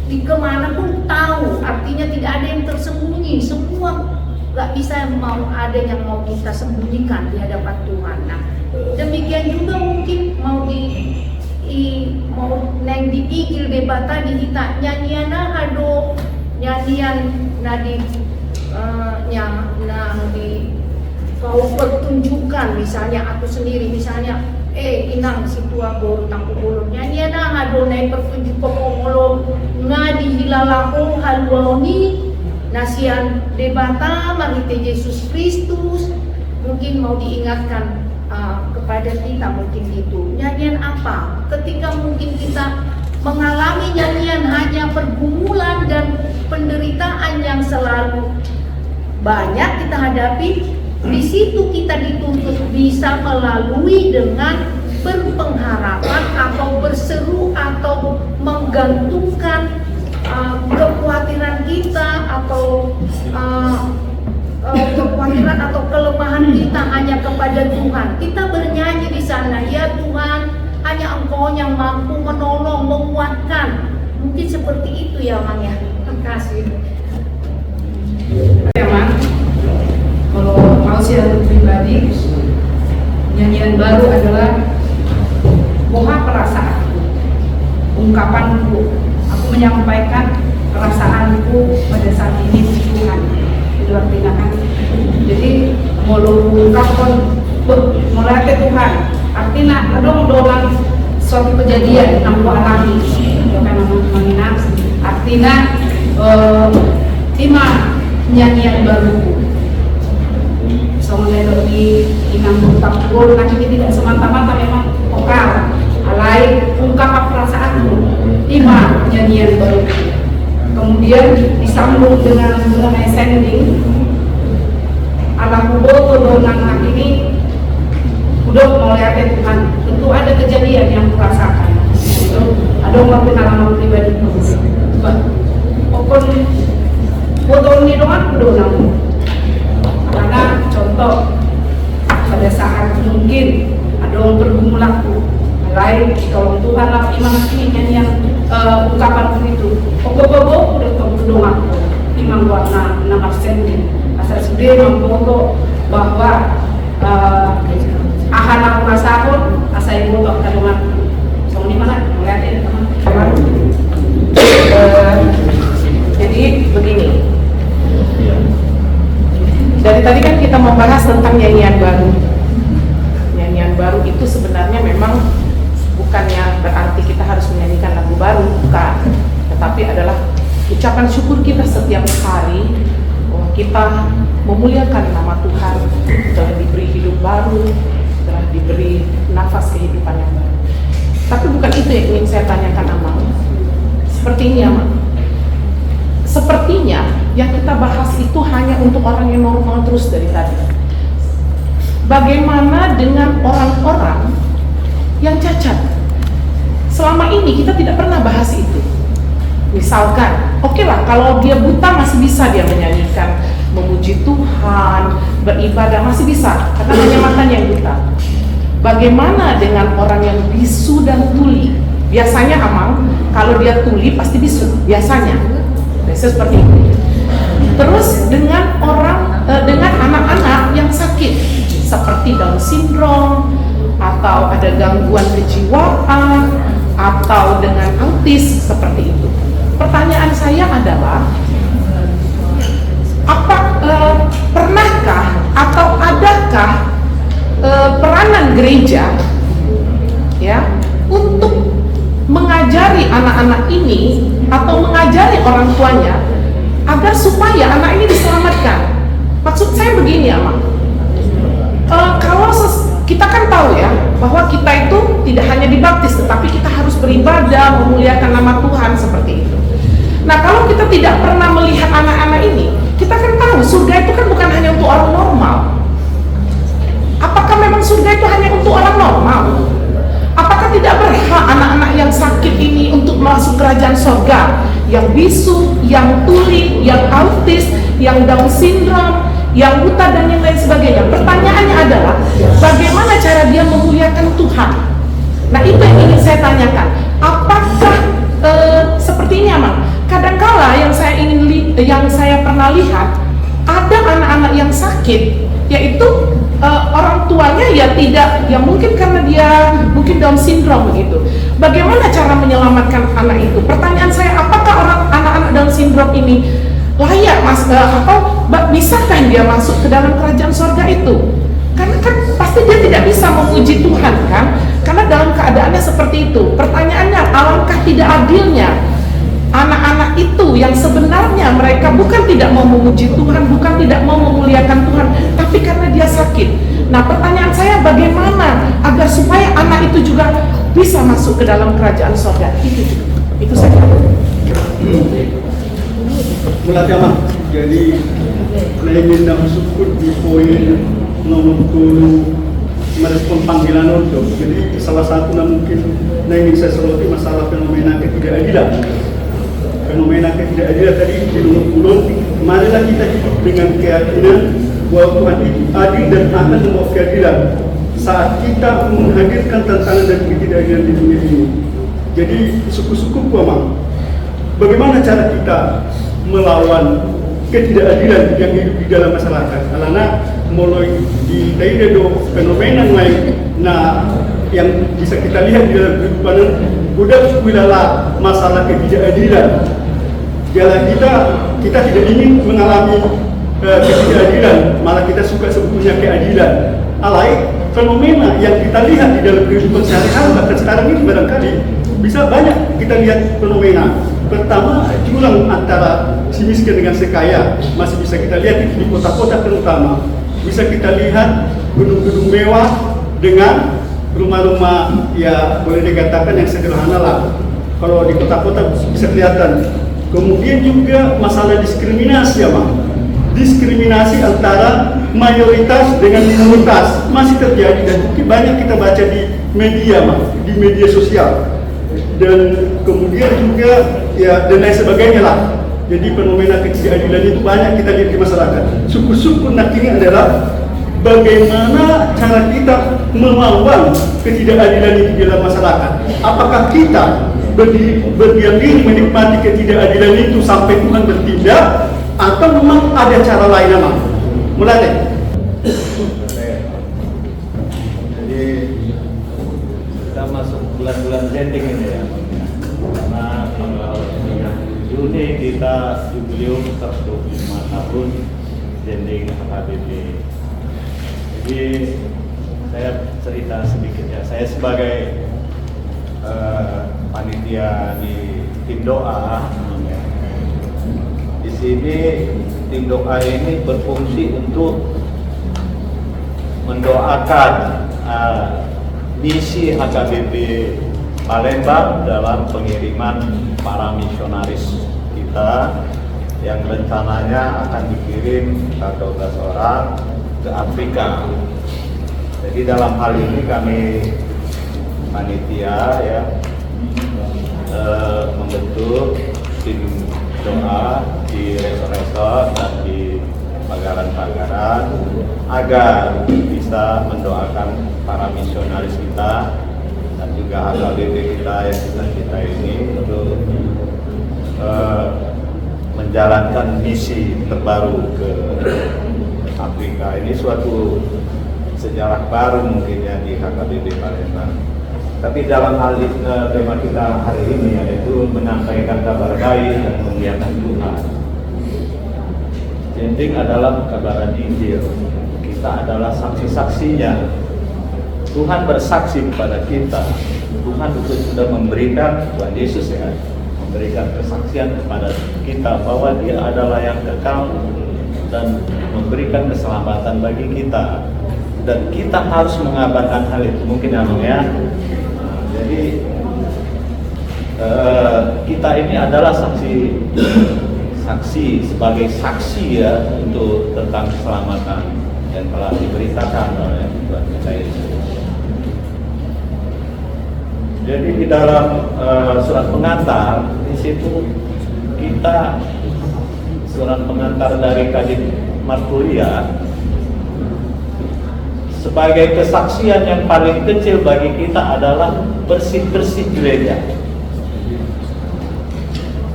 di kemana pun tahu, artinya tidak ada yang tersembunyi, semua gak bisa mau ada yang mau kita sembunyikan di hadapan Tuhan. Nah, demikian juga mungkin mau neng diikil debata di kita nyanyian hado nyanyian nadi nang di kau pertunjukan, misalnya aku sendiri misalnya inang situa gor tangku bolon nyanyian hado neng pertunjuk pokolo ngadi hilalaho halwoni nasian debata marite Yesus Kristus. Mungkin mau diingatkan kepada kita mungkin itu nyanyian apa ketika mungkin kita mengalami nyanyian hanya pergumulan dan penderitaan yang selalu banyak kita hadapi. Di situ kita dituntut bisa melalui dengan berpengharapan atau berseru atau menggantungkan kekhawatiran kita atau kekhawatiran atau kelemahan kita hanya kepada Tuhan. Kita bernyanyi di sana, ya Tuhan, hanya Engkau yang mampu menolong, menguatkan. Mungkin seperti itu ya Mang ya. Terima kasih.
Ya Mang, kalau mau secara pribadi, nyanyian baru adalah moha perasaanku, ungkapanku. Aku menyampaikan perasaanku pada saat ini di Tuhan. Itu artinya kan. Jadi mau ungkapkan melatih Tuhan. Artinya adong dolang suatu kejadian yang aku alami. Itu kan menginap. Artinya ima nyanyian baru. Soalnya lebih yang bertanggung nanti tidak semata-mata memang vokal, alai ungkapan perasaanmu, lima nyanyian baru. Kemudian disambung dengan mengenai sending, Allah boto donang ini udah mulai Tuhan. Tentu ada kejadian yang kurasakan. Itu ada orang pengalaman pribadi. Pokoknya foto ini doang donang. Karena contoh pada saat mungkin ada orang bergumul aku, lain kalau Tuhan lah iman ini nyanyian ungkapan itu. Pokok-pokok udah tahu doang. Imam warna nama sendiri. Asal sudah memfoto bahwa akan aku rasakan asa ibu bakal dengan soalnya mana melihatnya teman.
Jadi begini, dari tadi kan kita membahas tentang nyanyian baru. Nyanyian baru itu sebenarnya memang bukannya berarti kita harus menyanyikan lagu baru, bukan, tetapi adalah ucapan syukur kita setiap hari bahwa kita memuliakan nama Tuhan, telah diberi hidup baru, telah diberi nafas kehidupan yang baru. Tapi bukan itu yang ingin saya tanyakan, Amang. Seperti ini, Amang. Sepertinya yang kita bahas itu hanya untuk orang yang normal terus dari tadi. Bagaimana dengan orang-orang yang cacat? Selama ini kita tidak pernah bahas itu. Misalkan, oke lah, kalau dia buta masih bisa dia menyanyikan, memuji Tuhan, beribadah masih bisa, karena hanya matanya yang buta. Bagaimana dengan orang yang bisu dan tuli? Biasanya Amang, kalau dia tuli pasti bisu, biasanya seperti itu. Terus dengan dengan anak-anak yang sakit, seperti Down syndrome, atau ada gangguan kejiwaan, atau dengan autis, seperti itu. Pertanyaan saya adalah, pernahkah atau adakah peranan gereja ya untuk mengajari anak-anak ini atau mengajari orang tuanya agar supaya anak ini diselamatkan? Maksud saya begini ya, Mak. Kalau kita kan tahu ya bahwa kita itu tidak hanya dibaptis, tetapi kita harus beribadah, memuliakan nama Tuhan, seperti itu. Nah, kalau kita tidak pernah melihat anak-anak ini, kita kan tahu surga itu kan bukan hanya untuk orang normal. Apakah memang surga itu hanya untuk orang normal? Apakah tidak berhak anak-anak yang sakit ini untuk masuk kerajaan surga? Yang bisu, yang tuli, yang autis, yang Down syndrome, yang buta dan yang lain sebagainya. Pertanyaannya adalah bagaimana cara dia memuliakan Tuhan? Nah, itu yang ingin saya tanyakan. Apakah sepertinya, Mang, kadangkala yang saya pernah lihat ada anak-anak yang sakit, yaitu orang tuanya ya mungkin karena dia mungkin Down syndrome begitu. Bagaimana cara menyelamatkan anak itu? Pertanyaan saya, apakah anak-anak Down syndrome ini layak bisakah dia masuk ke dalam kerajaan surga itu? Karena kan pasti dia tidak bisa memuji Tuhan kan, karena dalam keadaannya seperti itu. Pertanyaannya, alangkah tidak adilnya anak-anak itu yang sebenarnya mereka bukan tidak mau memuji Tuhan, bukan tidak mau memuliakan Tuhan, tapi karena dia sakit. Nah, pertanyaan saya, bagaimana agar supaya anak itu juga bisa masuk ke dalam kerajaan surga? Itu saja.
Mulai jadi ingin syukur di poin nomor 10 merespon panggilan untuk. Jadi salah satu mungkin ingin saya soroti masalah fenomena ketidakadilan. Fenomena ketidakadilan tadi di nomor 10, marilah kita hidup dengan keyakinan bahwa Tuhan itu adil dan akan membawa keadilan saat kita menghadirkan tantangan dan ketidakadilan di dunia ini. Jadi suku-suku Kuamang, bagaimana cara kita melawan ketidakadilan yang hidup di dalam masyarakat? Karena mulai di daerah fenomena lain, nah yang bisa kita lihat di dalam kehidupan udah wilayah masalah ketidakadilan. Jalan kita tidak ingin mengalami ketidakadilan, malah kita suka sebetulnya keadilan. Alai fenomena yang kita lihat di dalam kehidupan sehari-hari bahkan sekarang ini barangkali bisa banyak kita lihat fenomena. Pertama, jurang antara si miskin dengan si kaya masih bisa kita lihat di kota-kota terutama. Bisa kita lihat gedung-gedung mewah dengan rumah-rumah ya boleh dikatakan yang sederhana lah. Kalau di kota-kota bisa kelihatan. Kemudian juga masalah diskriminasi ya Bang. Diskriminasi antara mayoritas dengan minoritas masih terjadi dan banyak kita baca di media Bang, di media sosial. Dan kemudian juga ya dan lain sebagainya lah. Jadi fenomena ketidakadilan itu banyak kita lihat di masyarakat. Syukur-syukur ini adalah bagaimana cara kita melawan ketidakadilan itu di dalam masyarakat. Apakah kita berdiam diri menikmati ketidakadilan itu sampai Tuhan bertindak, atau memang ada cara lain nama? Mulai.
Jadi kita masuk bulan-bulan Zending ini ya, karena tanggal Juni kita jubileum 125 tahun Zending HKBP. Jadi saya cerita sedikit ya, saya sebagai panitia di tim doa. Di sini tim doa ini berfungsi untuk mendoakan misi HKBP Palembang dalam pengiriman para misionaris kita yang rencananya akan dikirim 12 orang ke Afrika. Jadi dalam hal ini kami panitia ya membentuk tim doa di resort-resort dan di pagaran-pagaran agar bisa mendoakan para misionaris kita dan juga HKBP kita yang kita ini untuk menjalankan misi terbaru ke Afrika. Ini suatu sejarah baru mungkin ya di HKBP Palembang. Tapi dalam hal tema kita hari ini yaitu menyampaikan kabar baik dan memuliakan Tuhan. Zending adalah kabaran Injil. Kita adalah saksi-saksinya. Tuhan bersaksi kepada kita. Tuhan itu sudah memberikan, Tuhan Yesus ya, memberikan kesaksian kepada kita bahwa Dia adalah yang kekal dan memberikan keselamatan bagi kita. Dan kita harus mengabarkan hal itu. Mungkin ya. Jadi kita ini adalah saksi sebagai saksi ya untuk tentang keselamatan yang telah diberitakan oleh Tuhan kita Yesus. Jadi di dalam surat pengantar di situ kita surat pengantar dari Kadin Marturia sebagai kesaksian yang paling kecil bagi kita adalah bersih-bersih gereja.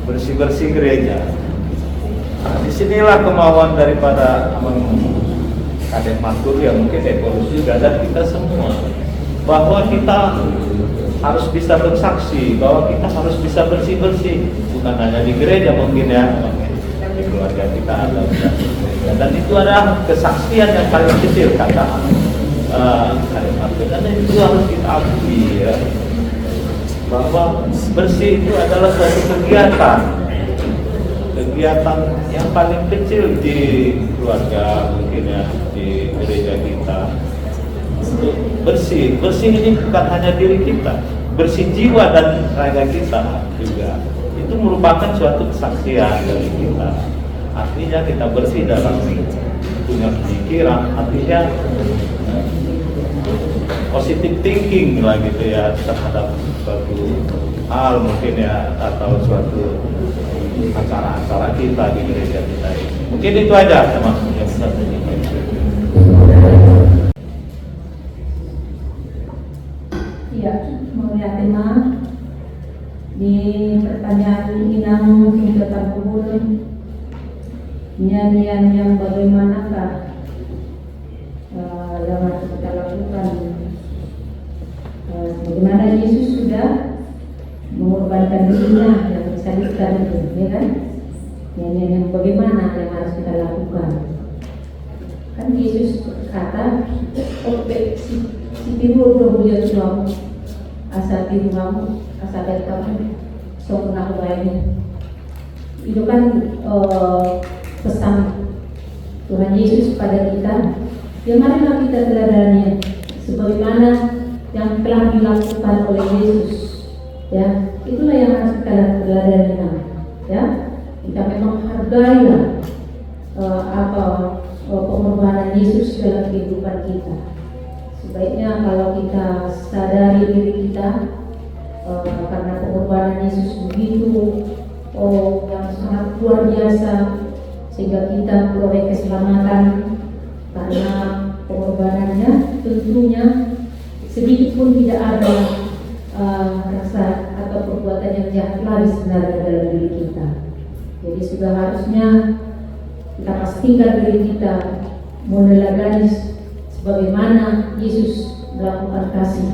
Bersih-bersih gereja. Nah, disinilah kemauan daripada Kadin Marturia, mungkin evolusi juga dan kita semua, bahwa kita harus bisa bersaksi, bahwa kita harus bisa bersih-bersih, bukan hanya di gereja mungkin ya, di keluarga kita ada dan itu adalah kesaksian yang paling kecil kata dan itu harus kita akui ya, bahwa bersih itu adalah suatu kegiatan yang paling kecil di keluarga mungkin ya, di gereja kita. Untuk bersih ini bukan hanya diri kita, bersih jiwa dan raga kita juga. Itu merupakan suatu kesaksian dari kita. Artinya kita bersih dalam punya pemikiran, artinya positive thinking lah gitu ya terhadap suatu hal mungkin ya, atau suatu acara-acara kita di gereja kita ini. Mungkin itu aja teman-teman yang bisa saya.
Ya, melihat tema di pertanyaan inang mungkin tetap kubur nyanyian yang bagaimanakah yang harus kita lakukan. Bagaimana Yesus sudah mengorbankan dirinya yang disalibkan itu, ya kan? Yang bagaimana yang harus kita lakukan? Kan Yesus kata, si timbul berhujat suamu, asal timbul kamu, asal dari kamu, sok nak lainnya. Itu kan pesan Tuhan Yesus pada kita Ya marilah kita teladani sebagaimana yang telah dilakukan oleh Yesus. Ya, itulah yang harus kita teladani. Ya, kita memang hargailah pengorbanan Yesus dalam kehidupan kita. Sebaiknya kalau kita sadari diri kita karena pengorbanan Yesus begitu yang sangat luar biasa, sehingga kita memperoleh keselamatan karena pengorbanannya. Tentunya sedikit pun tidak ada rasa atau perbuatan yang jahat lagi sebenarnya dalam diri kita. Jadi sudah harusnya kita pastikan diri kita meneladani sebagaimana Yesus melakukan kasih,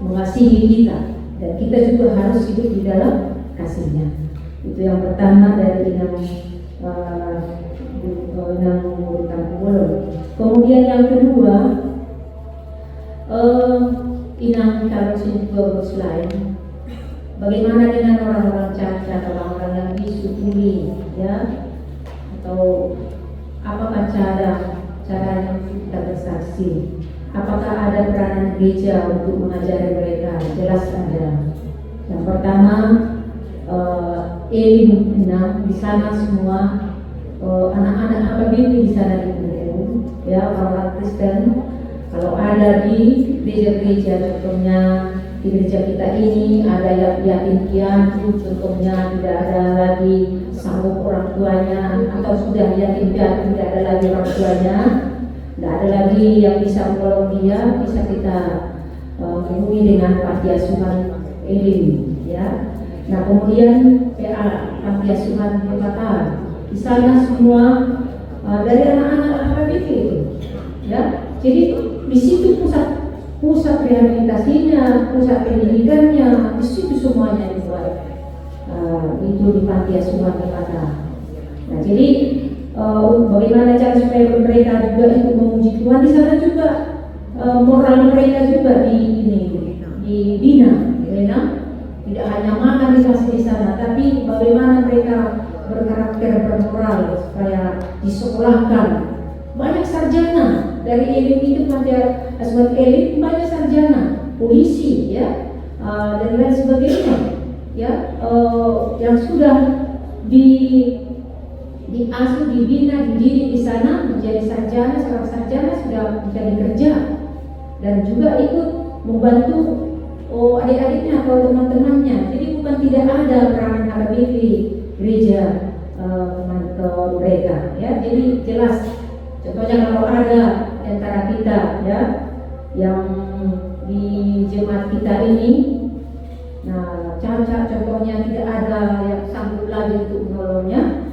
mengasihi kita, dan kita juga harus hidup di dalam kasih-Nya. Itu yang pertama dari Inang Kemudian yang kedua, Inang taruh sini dua lain. Bagaimana dengan orang-orang cacat, orang-orang yang bisu tuli, ya? Atau apakah caranya kita bersaksi? Apakah ada peranan gereja untuk mengajari mereka? Jelas ada. Yang pertama, Elim di sana semua anak-anak HKBP di sana dikumpul, ya, orang Kristen. Kalau ada di gereja-gereja, contohnya di gereja kita ini ada yang yatim piatu, contohnya tidak ada lagi sanggup orang tuanya, atau sudah yatim piatu tidak ada lagi orang tuanya, tidak ada lagi yang bisa menolong dia, bisa kita hubungi dengan panti asuhan Elim, ya. Nah kemudian PA, panti asuhan Perkataan, di sana semua dari anak-anak HKBP itu, ya. Jadi di situ pusat rehabilitasinya, pusat pendidikannya, di situ semuanya dibuat. Itu di panti asuhan Perkataan. Nah jadi bagaimana cara supaya mereka juga itu memuji Tuhan, di sana juga moral mereka juga dibina, ya. Tidak hanya makan di sana, tapi bagaimana mereka berkarakter, bermoral, supaya disekolahkan. Banyak sarjana dari Elim itu, panti asuhan Elim banyak sarjana, polisi, ya, dan lain sebagainya, ya, yang sudah diasuh, dibina, dididik di sana menjadi sarjana, seorang sarjana sudah mencari kerja dan juga ikut membantu adik-adiknya atau teman-temannya. Jadi bukan tidak ada peranan HKBP gereja mereka, ya. Jadi jelas. Contohnya kalau ada antara kita, ya, yang di jemaat kita ini, nah cacat contohnya tidak ada yang sanggup lagi untuk menolongnya,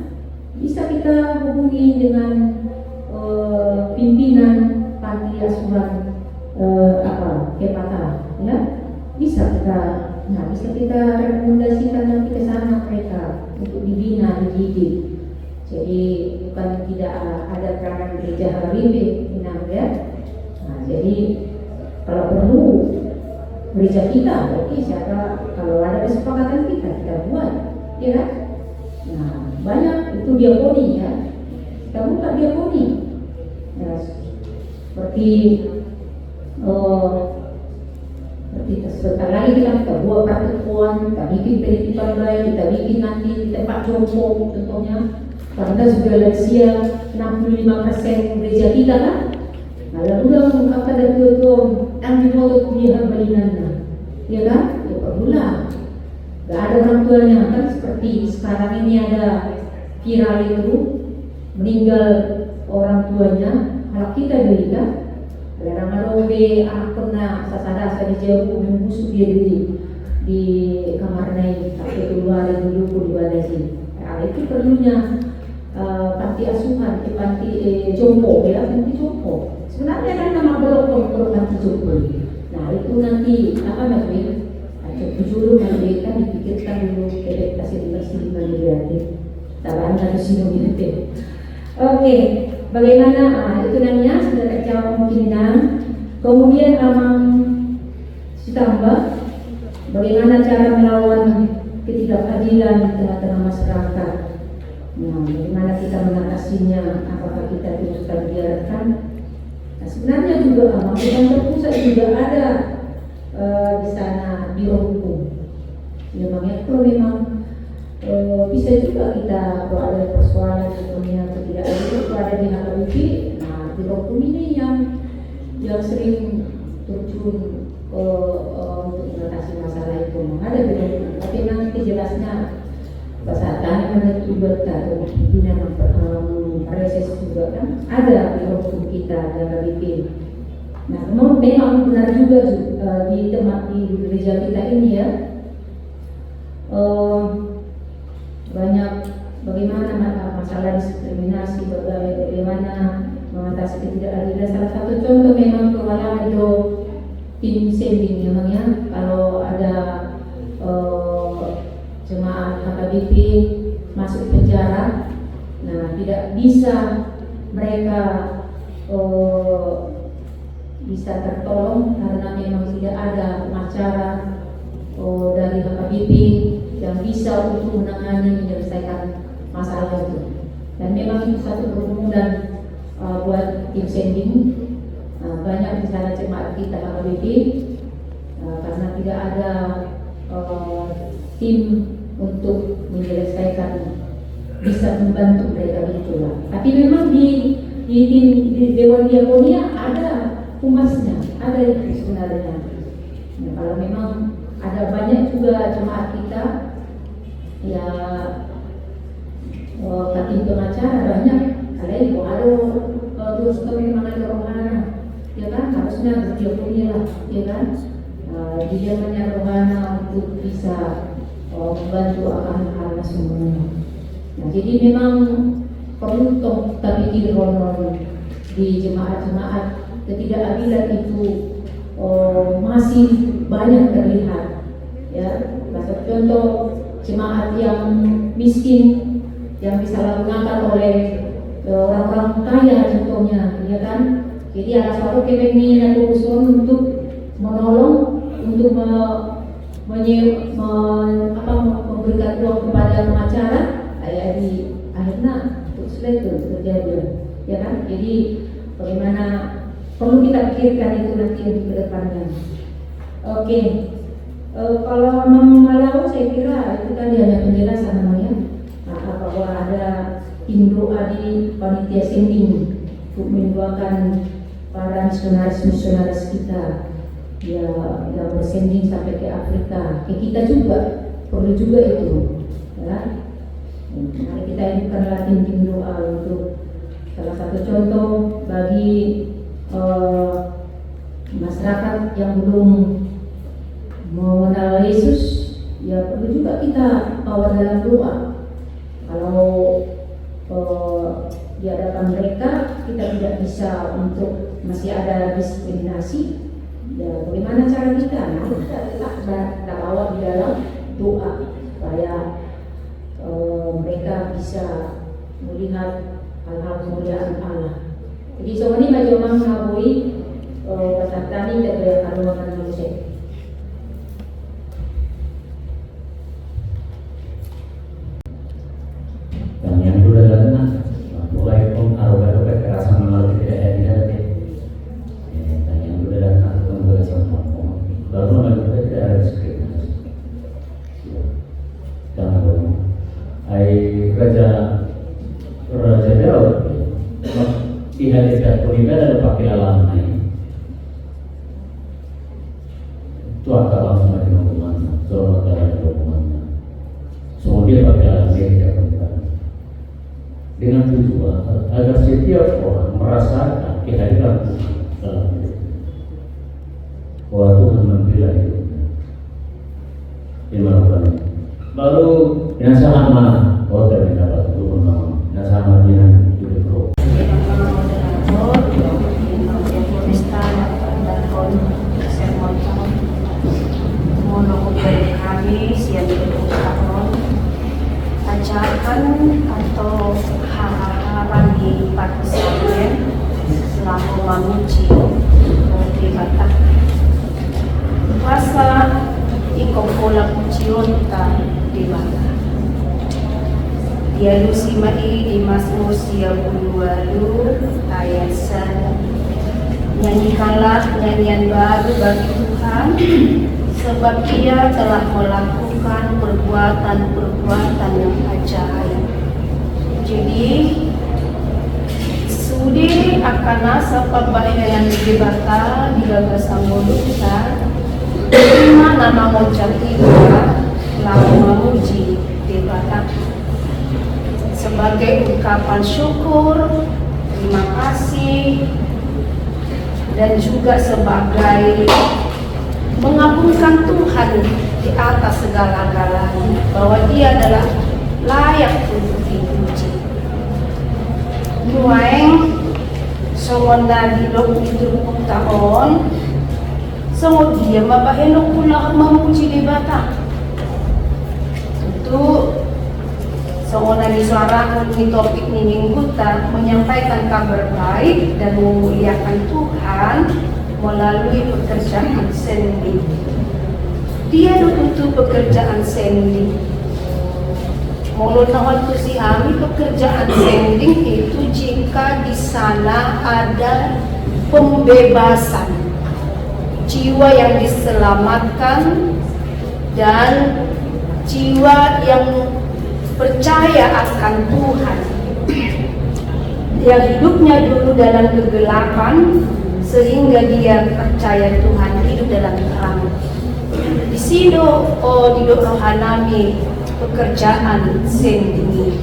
bisa kita hubungi dengan pimpinan panti asuhan Perkataan, ya. Bisa kita rekomendasikan nanti ke sana mereka untuk dibina, dididik. Jadi bukan tidak ada peranan gereja HKBP, ya. Nah, jadi kalau perlu gereja kita, oke, siapa kalau ada kesepakatan kita buat, ya kan? Nah, banyak itu diakoni, ya. Kita buka diakoni. Nah, seperti sebentar lagi kita buat pertemuan, kita bikin penitipan baik, kita bikin nanti di tempat jompo, contohnya. Karena sudah lansia 65% gereja kita kan. Nah, lalu mengungkapkan dari Tuhan yang dimulai kuliah balinannya, ya kan? Ya perlulah. Gak ada orang tuanya kan, seperti sekarang ini ada viral itu meninggal orang tuanya, anak kita juga kan. Ada nama Robe, anak pernah sasada dijauh membusuk dia di kamar naik, tapi keluar dulu di badai. Nah, itu perlunya panti asuhan, panti jompo, ya, panti jompo. Sebenarnya kan nama blok panti jompo. Nah itu nanti apa namanya? Judul nanti kan dipikirkan dulu, adaptasi bersih bagi kreatif. Tabahan dari sini gitu. Oke, bagaimana? Itu namanya sudah terjawab kemungkinan. Kemudian ditambah bagaimana cara melawan ketidakadilan di tengah-tengah masyarakat. Nah, bagaimana kita mengatasinya? Apakah kita terus biarkan Nah, sebenarnya juga maksudnya terpusat juga ada di sana biro hukum. Ya makanya kalau memang bisa juga kita kalau ada persoalan dunia atau tidak ada ada di HKBP, nah biro hukum ini yang sering terjun untuk mengatasi masalah itu. Ada biro hukum, tapi nanti jelasnya saat tanya juga atau pimpinan reses juga kan ada biro hukum kita di HKBP. Nah, memang benar juga di tempat di gereja kita ini ya, banyak bagaimana masalah diskriminasi, bagaimana mengatasi ketidakadilan. Salah satu contoh memang kepala itu tim sending namanya. Kalau ada jemaat HKBP masuk penjara, nah tidak bisa mereka bisa tertolong karena memang tidak ada pengacara dari HKBP yang bisa untuk menangani menyelesaikan masalah itu. Dan memang itu satu perumudan buat tim sending. Banyak di sana jemaat kita HKBP karena tidak ada tim untuk menyelesaikan, bisa membantu mereka itulah. Tapi memang di Dewan Diakonia ada humasnya, ada itu sebenarnya. Nah, kalau memang ada banyak juga jemaat kita ya kating pengacara banyak, kalau terus memang ada rohana, ya kan harusnya berdiakonia lah, ya kan dia banyak rohana untuk bisa membantu akan hal semuanya. Nah, jadi memang perlu kita pikir di jemaat-jemaat ketidakadilan itu masih banyak terlihat ya. Contoh jemaat yang miskin yang disalahgunakan oleh orang-orang kaya contohnya, ya kan. Jadi ada suatu kepengen atau usul untuk menolong, untuk memberikan uang kepada pengacara, kayak di akhirnya itu terjadi, ya kan. Jadi bagaimana perlu kita pikirkan itu nanti untuk kedepannya. Oke. Kalau Malau saya kira itu tadi hanya penjelasan namanya bahwa ada tim doa di panitia sending untuk mendoakan para misionaris kita ya yang bersending sampai ke Afrika. Kita juga perlu juga itu, ya. Mari kita hidupkanlah tim doa untuk salah satu contoh bagi masyarakat yang belum mengenal Yesus, ya perlu juga kita bawa dalam doa. Kalau di hadapan mereka kita tidak bisa untuk masih ada diskriminasi, ya bagaimana cara kita? Nah, kita bawa di dalam doa supaya mereka bisa melihat hal-hal kemuliaan Allah. Jadi soalnya ini bagi orang mengabui peserta ini tidak boleh karuan manusia.
Dan yang dulu adalah mulai aroga kekerasan melalui tidak. Dan yang dulu adalah pembebasan baru melalui tidak ada diskriminasi. Jangan dulu. Raja Daud ihaditskan kulina dan pakai alam lain. Itu akan langsung ada hukumannya, soal ada hukumannya. Semua dia pakai alam lain tidak berubah. Dengan tujuan agar setiap orang merasakan kehadiran Tuhan dalam hidup. Bahwa Tuhan membela hidupnya. Ini melakukan. Baru yang sama, terdapat Tuhan yang sama dengan Juli Pro.
Ajarkan atau hal-hal di partisipien selaku memuji peribatan kuasa ikut pola pujian tak dibata. Dia lusi mai di Mazmur 32 ayat 1. Nyanyikanlah nyanyian baru bagi Tuhan, sebab Ia telah melakukan perbuatan-perbuatan yang ajaib. Jadi, sudi akan nasa pembayaran dibata di gagasan mulutan, terima nama mojati lalu memuji dibata sebagai ungkapan syukur, terima kasih, dan juga sebagai mengagungkan Tuhan di atas segala-galanya, bahwa Dia adalah layak untuk dipuji. Nuaeng songonda di dok itu tahun, songon dia mabahenok pula memuji di bata. Tentu songonda di suara ini topik ini minggu menyampaikan kabar baik dan memuliakan Tuhan melalui pekerjaan sendiri. Dia untuk pekerjaan sendiri. Mulut waktu si kami pekerjaan sending itu jika di sana ada pembebasan jiwa yang diselamatkan dan jiwa yang percaya akan Tuhan, yang hidupnya dulu dalam kegelapan sehingga dia percaya Tuhan hidup dalam terang. Di sini di rohanami pekerjaan sendiri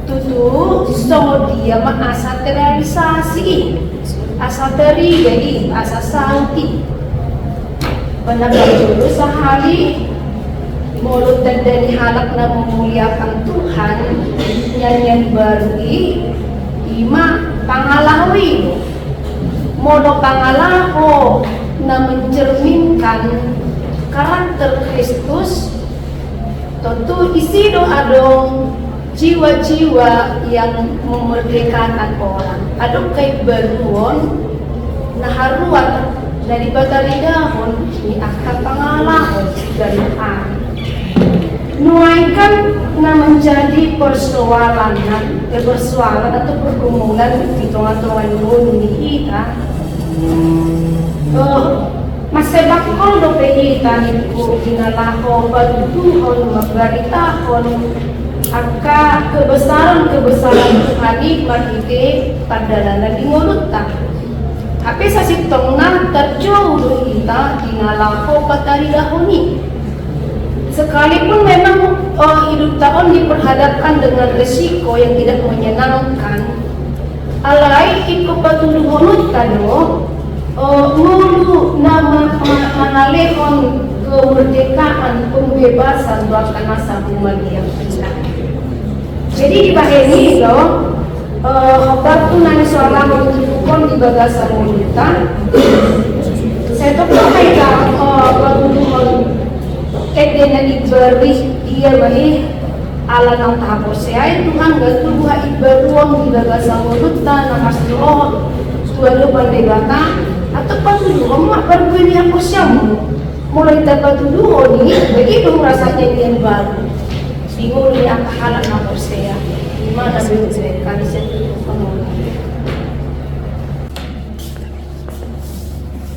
tutu so dia asa terrealisasi, asa terjadi, asa santi penabrak dulu sehari mulut dan dari halak na memuliakan Tuhan nyanyian baru ima pangalawi mono pangalaho na mencerminkan karakter Kristus. Tentu isi adong jiwa-jiwa yang memerdekakan orang. Adong kay baruon na haruan dari batari dahon ni akan pangalahon dari hari. Nuaikan na menjadi persoalan atau pergumulan di tengah-tengah dunia kita. Masebakol do pehita niku ginalaho baduhon magbaritahon aka kebesaran Tuhan marite padalana di ngulutan. Tapi sa sitong na terjauh kita ginalaho patari dahoni. Sekalipun memang hidup tahun diperhadapkan dengan resiko yang tidak menyenangkan, alai ikut patuduh ngulutan mulu nama manalehon kemerdekaan pembebasan bahkan masa umat yang kita. Jadi di bahini batu nani soalan menunjukkan di bagasan mulutan. Saya tuh pakai batu kedena diberi dia bahi ala nang tahap saya Tuhan gak tuh buah ibaruang di bagasan mulutan nakas roh tua depan debata atau patuduh mak baru ini aku siamu mulai terpatuduh ini begitu rasanya yang baru bingung ini apa halan aku saya gimana sih kali saya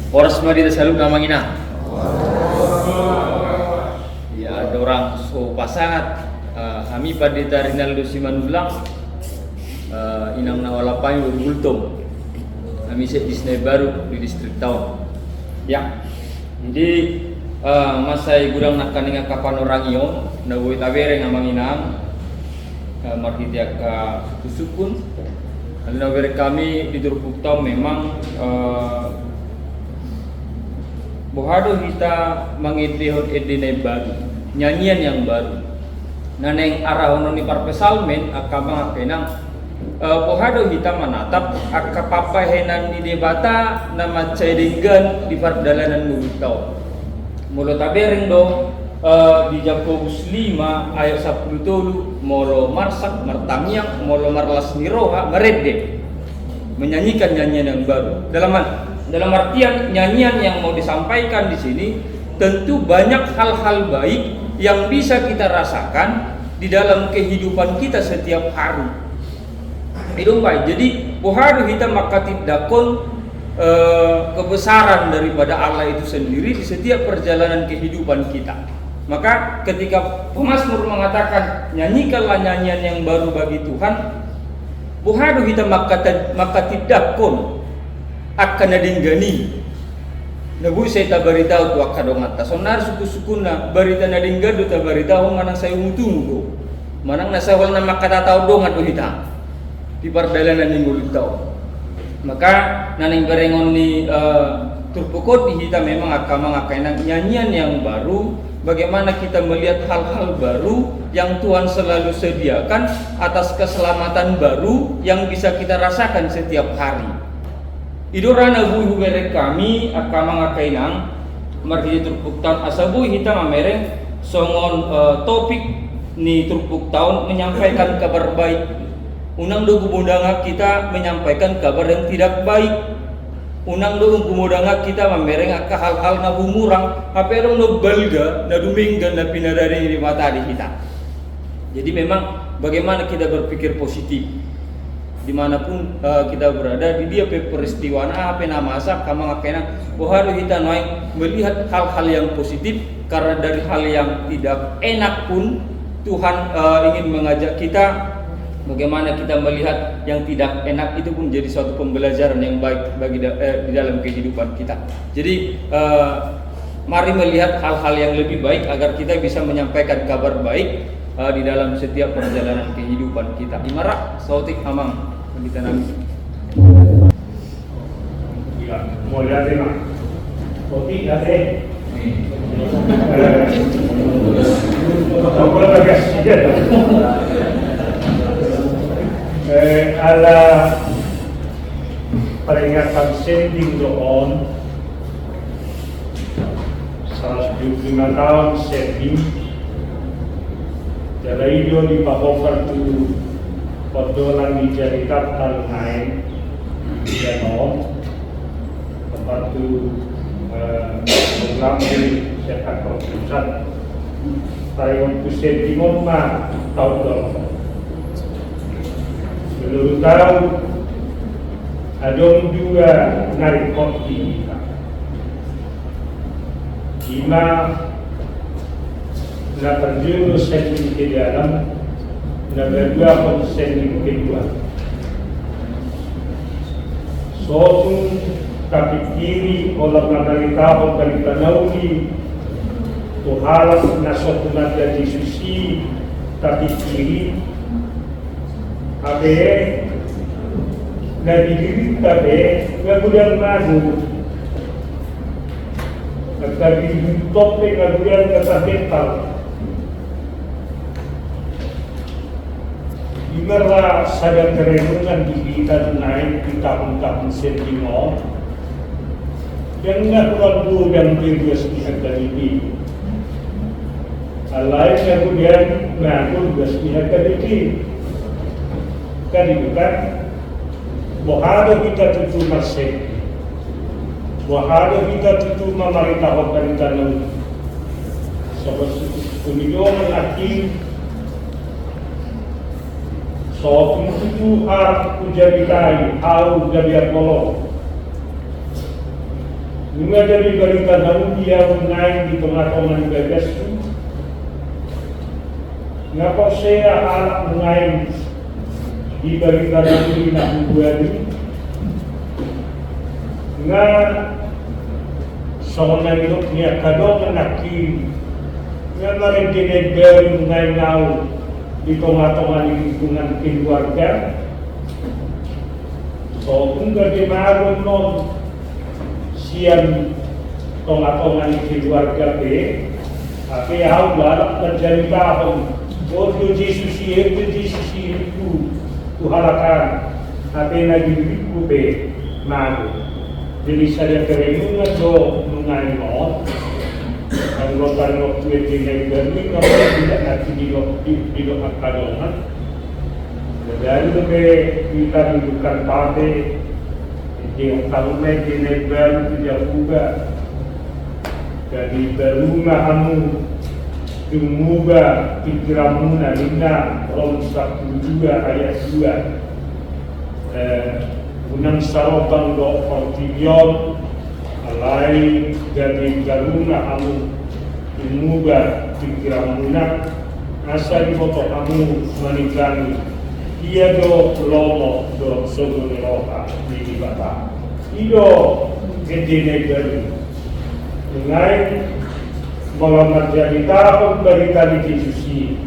Oras mari tersaluk namangina ya ada orang so pasangat kami pada Rinaldo Simandulang inang nawalapai Bultong. Kami di Sene Baru di distrik Taun. Ya, jadi masai gudang nak kaninga kapan orang iyo, na buat awere ngamanginang, markitiak kusukun. Lalu awere kami di Durpuk Taun memang bohado kita mengidehon edine baru, nyanyian yang baru. Naneng arahonon ni parpesalmen akabang akenang. Pohado kita menatap akapapahenan di debata nama cairingan di pardalanan mulutau. Mulut tabering do di Jakobus 5 ayat 10 molo marsak martamiang molo marlas niroha merede menyanyikan nyanyian yang baru. Dalam artian nyanyian yang mau disampaikan di sini tentu banyak hal-hal baik yang bisa kita rasakan di dalam kehidupan kita setiap hari. Hidung baik. Jadi pohado kita makatid dakon kebesaran daripada Allah itu sendiri di setiap perjalanan kehidupan kita. Maka ketika pemazmur mengatakan nyanyikanlah nyanyian yang baru bagi Tuhan, buhadu kita maka tidak kon akan nadinggani. Nabu saya tak beritahu tu akadongat ta sonar suku-sukuna berita nadinggadu ta beritahu manang saya umutungu manang nasawal na makata tao dongat tu hita di pardalanan ninggul tao. Maka naning berengon ni turpukot di hita memang akan mengakainang nyanyian yang baru. Bagaimana kita melihat hal-hal baru yang Tuhan selalu sediakan atas keselamatan baru yang bisa kita rasakan setiap hari. Idorana buhu merek kami akan mengakainang margi turpuk tahun asabu hita mamereng songon topik ni turpuk tahun menyampaikan kabar baik. Unang do gumudanga kita menyampaikan kabar yang tidak baik. Unang do gumudanga kita mamereng aka hal-hal na bumurang aperong no balga na duminggan na pinadari di mata di kita. Jadi memang bagaimana kita berpikir positif dimanapun kita berada di dia peristiwa apa nama asak kama ngakena bahwa kita naik melihat hal-hal yang positif karena dari hal yang tidak enak pun Tuhan ingin mengajak kita. Bagaimana kita melihat yang tidak enak itu pun menjadi suatu pembelajaran yang baik bagi di dalam kehidupan kita. Jadi mari melihat hal-hal yang lebih baik agar kita bisa menyampaikan kabar baik di dalam setiap perjalanan kehidupan kita. Imara sautik amang kita nami.
Ya, mau lihat mah. Sautik ada. Kalau bagas ala peringatan sending doon 175 tahun sending jadi dia dipahokan tu perdolan dijadikan talungain dia doon tempat tu mengambil sekat keputusan peringatan sending mah tahun doon. Menurut tahu ada juga narik kopi lima na terjun sendiri ke dalam na berdua konsen kedua sotun tapi kiri olah nagaritaho kalita nauli tuhalas na sotun ada Yesusi tapi kiri abe na didirita be ngagulian magu nagkabitop ngagulian kasakital imarla sadang kerenungan di kita naik di tahun-tahun sentimo yang kurang dua dan berbias pihak dari ini alai ngagulian ngagulian berbias pihak dari ini kadibukan bahada kita tutu masih bahada kita tutu memerintah pemerintahan seperti kunjungan lagi so tutu har kujabitai au jabiat molong bunga dari pemerintahan dia menaik di tengah-tengah gagas ngapa saya alat menaik di berita dari nak buat nga soalnya itu niat kado menaki nga merintine baru ngai ngau di tengah-tengah lingkungan keluarga so enggak dimaru non siang tengah-tengah keluarga be tapi au galak terjadi tahun bodoh Yesus itu tuhalakan tapi lagi ribu be malu jadi saya kerenungan do mengenai not anggota waktu itu yang berni kalau tidak nanti di lokal kadongan dari lebih kita bukan partai yang kalau mereka baru tidak juga jadi berumah kamu Tumuga pikiranmu nalina Rom 1 ayat 2
unang sarotang do kontinyon alay jadi garuna amu imuga pikiran munak asa di foto amu manikani ia do lomo do sogun roha di bata ido gede negeri dengan mengamat jadi tarapun berita di susi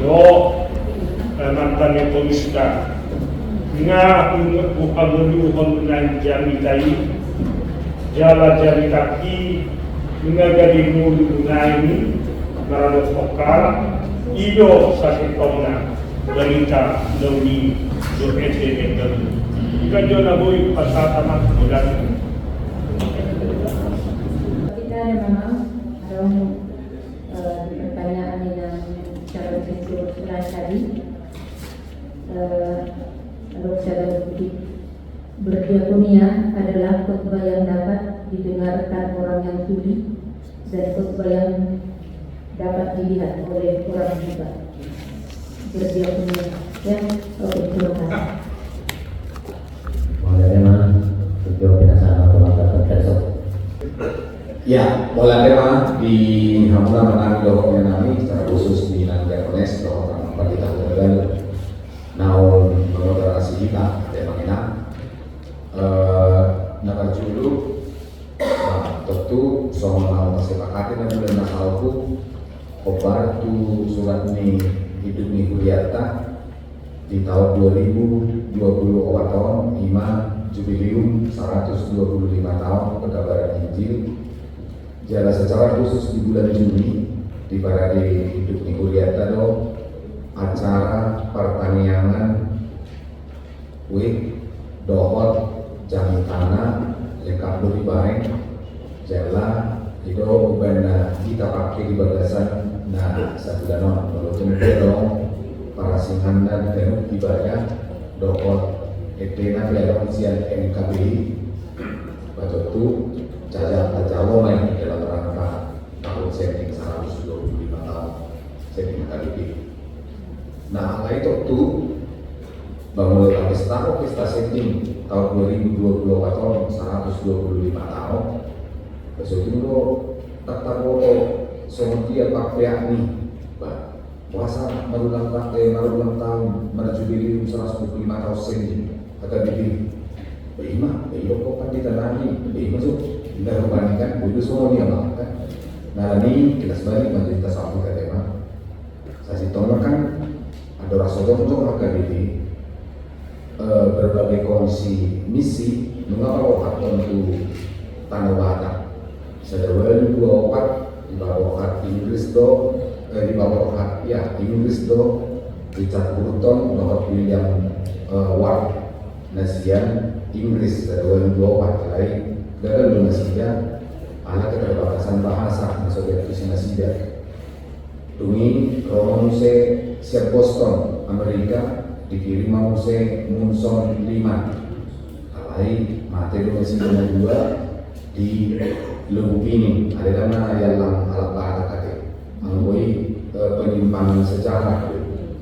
do mantan polista nga bukan menuhon dengan jami tai jala jami kaki nga gadi mulu ini marano pokal ido sakit tongna berita dauni do ete negeri jika jo na boy pasata mak mudan
kita memang ada pertanyaan yang cara berpikir tadi kalau saya berdiakonia adalah khotbah yang dapat didengarkan orang yang tuli dan khotbah yang dapat dilihat oleh orang juga. Berdiakonia, ya, oke, terima kasih.
Mengenai video binasana pemakaman besok.
Ya, bola tema di Hamuna menang dohoknya nami secara khusus di Nandiakones dohok orang kita berdan naon mengoperasi kita ada mengenang nakar julu tentu soal naon kesepakatan dan bulan nasalku obar tu surat ini hidup nih kuliata di tahun 2020 awal tahun 5 jubilium 125 tahun pekabaran Injil jala secara khusus di bulan Juni di Barade hidup nih kuliata do acara pertanian wih dohot jami tanah lengkap dari bareng jala itu benda kita pakai di batasan nah satu danau kalau cendera para singhanda dan ibadah dohot etena biar usian NKBI waktu itu caca main dalam rangka tahun setting 125 tahun setting kali. Nah, itu tuh bangun pesta setting tahun 2020 atau 125 tahun. Besok itu tetap foto semuanya pakai nih, bah puasa marulang tahun menuju 125 tahun setting kata diri. Bagaimana? Kok kan kita lagi? Bagaimana tuh? Kita membandingkan itu semua dia kan. Nah ini kita sebalik mencerita satu tema. Saya tolong kan ada rasa untuk maka diri berbagai kondisi misi mengapa tentu tanah batak sedang dua opat di bawah Inggris do di bawah Inggris do Richard Burton bahwa William Ward nasian Inggris sedang dua opat lain gagal nasian anak keterbatasan bahasa maksudnya itu nasian Dumi Romo siap Boston, Amerika dikirim Muse Munson 5 alai mati Indonesia 2 di Lubini ada dana yang alat batak kate anggoi penyimpangan sejarah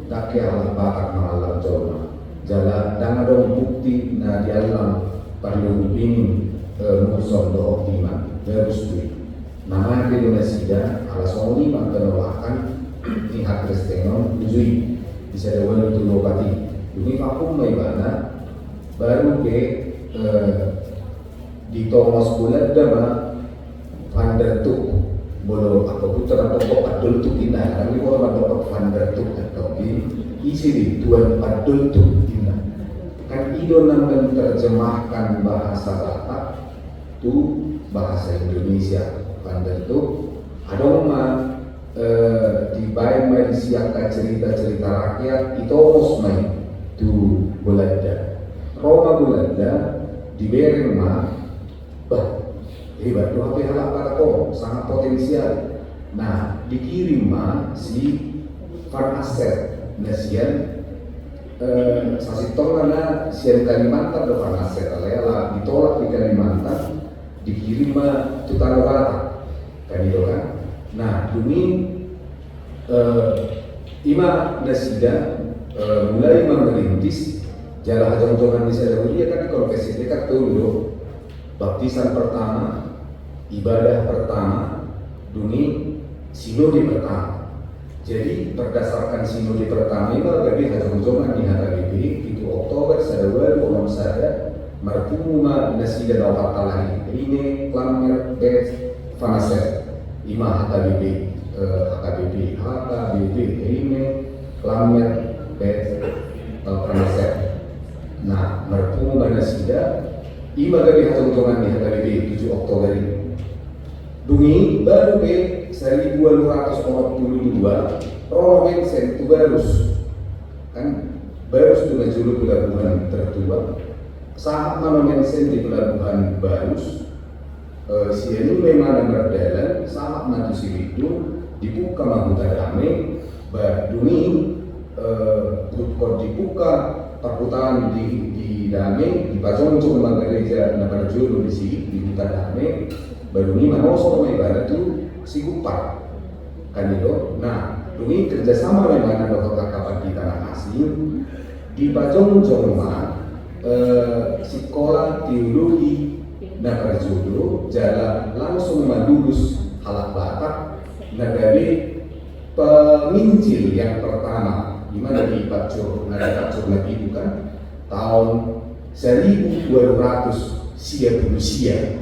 tak kira alat batak malam jauh jalan dan ada bukti na di alam pada Lubini Munson 5 terus nama Indonesia alas oni penolakan pihak Kristen Uzui bisa dewan itu lopati demi vakum maibana baru ke di Thomas bulan dama Vandertuk bolo apa putra atau padul tu indah kami orang dapat Vandertuk atau di isi di tuan padul tu indah kan idona menerjemahkan bahasa Batak tu bahasa Indonesia Vandertuk ada rumah di bayi disiapkan cerita-cerita rakyat itu harus main tu Belanda Roma Belanda di Berma hebat tu apa hal apa kau sangat potensial nah dikirim si Van Aster nasian sasitong sian Kalimantan do Van Aster ala ditolak di Kalimantan dikirim tu Tanah Batak kan itu kan. Nah, demi Ima Nasida mulai merintis jalan hajong-jongan di sana dia kan di konfesi dekat dulu baptisan pertama, ibadah pertama, dunia sinode pertama. Jadi berdasarkan sinode pertama itu bagi hajong-jongan di HKBP itu Oktober sada baru orang sada marpuma nasida dawat talahi ini klamir bet fanaset ima HKBP ini klamir bet fanaset. Nah marpuma nasida ima bagi hajong-jongan di HKBP 7 Oktober ini. Dungi baru ke 1242 Rowen Sentu Barus kan Barus itu ngejulu pelabuhan tertua saat manomen sen di pelabuhan Barus sienu memang berdalan saat matu itu dibuka mabuta dame Dungi dibuka perputaran di dame di Pacongcong gereja Nabar Julu di sini di buta dame baru ini manosok ibadah itu si Gupar kan itu. Nah, ini kerjasama memang ada kapan di tanah asing di Pacongcong sekolah teologi Nabar Julu jalan langsung madulus halak Batak nagari penginjil yang pertama di mana di Pacur lagi itu kan tahun 1200 siap berusia